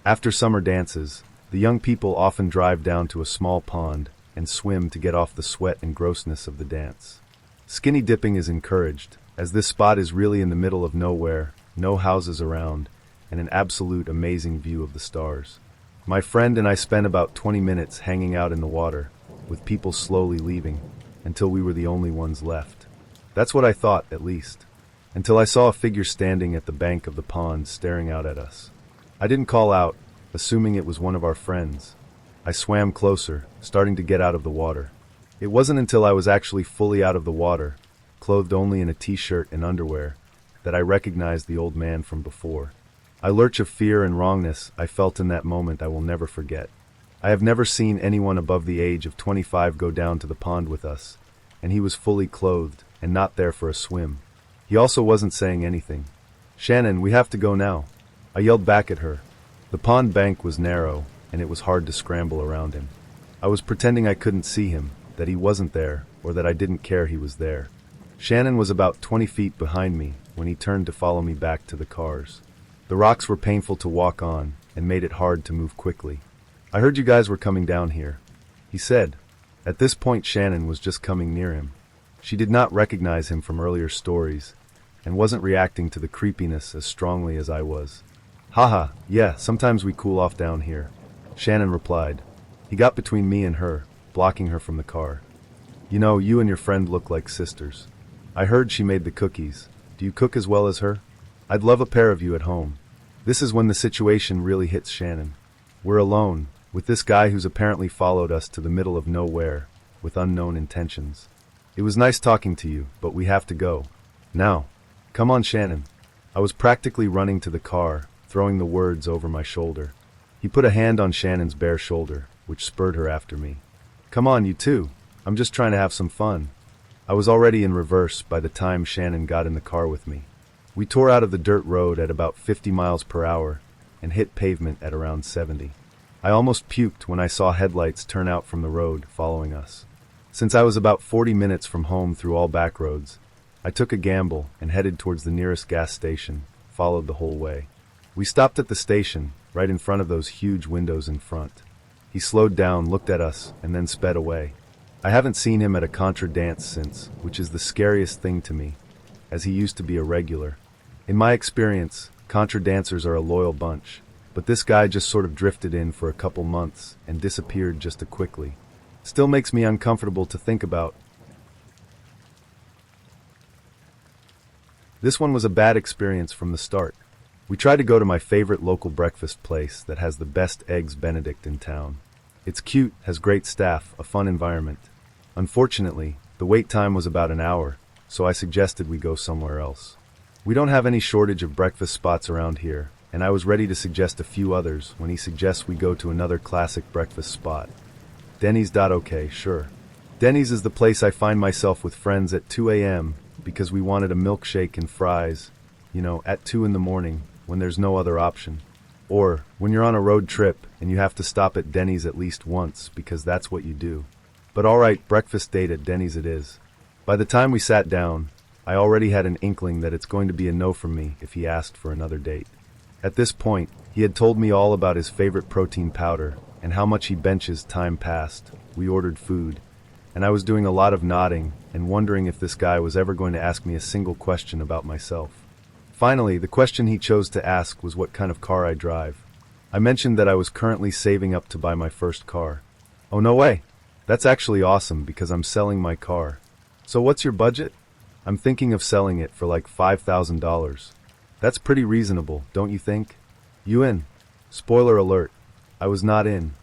After summer dances, the young people often drive down to a small pond and swim to get off the sweat and grossness of the dance. Skinny dipping is encouraged, as this spot is really in the middle of nowhere, no houses around, and an absolute amazing view of the stars. My friend and I spent about 20 minutes hanging out in the water, with people slowly leaving, until we were the only ones left. That's what I thought, at least, until I saw a figure standing at the bank of the pond staring out at us. I didn't call out, assuming it was one of our friends. I swam closer, starting to get out of the water. It wasn't until I was actually fully out of the water, clothed only in a t-shirt and underwear, that I recognized the old man from before. A lurch of fear and wrongness I felt in that moment I will never forget. I have never seen anyone above the age of 25 go down to the pond with us, and he was fully clothed and not there for a swim. He also wasn't saying anything. "Shannon, we have to go now," I yelled back at her. The pond bank was narrow, and it was hard to scramble around him. I was pretending I couldn't see him, that he wasn't there, or that I didn't care he was there. Shannon was about 20 feet behind me when he turned to follow me back to the cars. The rocks were painful to walk on and made it hard to move quickly. "I heard you guys were coming down here," he said. At this point, Shannon was just coming near him. She did not recognize him from earlier stories, and wasn't reacting to the creepiness as strongly as I was. "Haha, yeah, sometimes we cool off down here," Shannon replied. He got between me and her, blocking her from the car. "You know, you and your friend look like sisters. I heard she made the cookies. Do you cook as well as her? I'd love a pair of you at home." This is when the situation really hits Shannon. We're alone, with this guy who's apparently followed us to the middle of nowhere, with unknown intentions. "It was nice talking to you, but we have to go. Now. Come on, Shannon." I was practically running to the car, throwing the words over my shoulder. He put a hand on Shannon's bare shoulder, which spurred her after me. "Come on, you too. I'm just trying to have some fun." I was already in reverse by the time Shannon got in the car with me. We tore out of the dirt road at about 50 miles per hour and hit pavement at around 70. I almost puked when I saw headlights turn out from the road following us. Since I was about 40 minutes from home through all back roads, I took a gamble and headed towards the nearest gas station, followed the whole way. We stopped at the station, right in front of those huge windows in front. He slowed down, looked at us, and then sped away. I haven't seen him at a contra dance since, which is the scariest thing to me, as he used to be a regular. In my experience, contra dancers are a loyal bunch, but this guy just sort of drifted in for a couple months and disappeared just as quickly. Still makes me uncomfortable to think about. This one was a bad experience from the start. We tried to go to my favorite local breakfast place that has the best eggs Benedict in town. It's cute, has great staff, a fun environment. Unfortunately, the wait time was about an hour, so I suggested we go somewhere else. We don't have any shortage of breakfast spots around here, and I was ready to suggest a few others when he suggests we go to another classic breakfast spot. Denny's. Okay, sure. Denny's is the place I find myself with friends at 2 a.m. because we wanted a milkshake and fries, at 2 in the morning when there's no other option. Or when you're on a road trip and you have to stop at Denny's at least once because that's what you do. But alright, breakfast date at Denny's it is. By the time we sat down, I already had an inkling that it's going to be a no from me if he asked for another date. At this point, he had told me all about his favorite protein powder and how much he benches. Time passed, we ordered food, and I was doing a lot of nodding and wondering if this guy was ever going to ask me a single question about myself. Finally, the question he chose to ask was what kind of car I drive. I mentioned that I was currently saving up to buy my first car. Oh, no way. That's actually awesome because I'm selling my car. So what's your budget? I'm thinking of selling it for like $5,000. That's pretty reasonable, don't you think? You in? Spoiler alert. I was not in.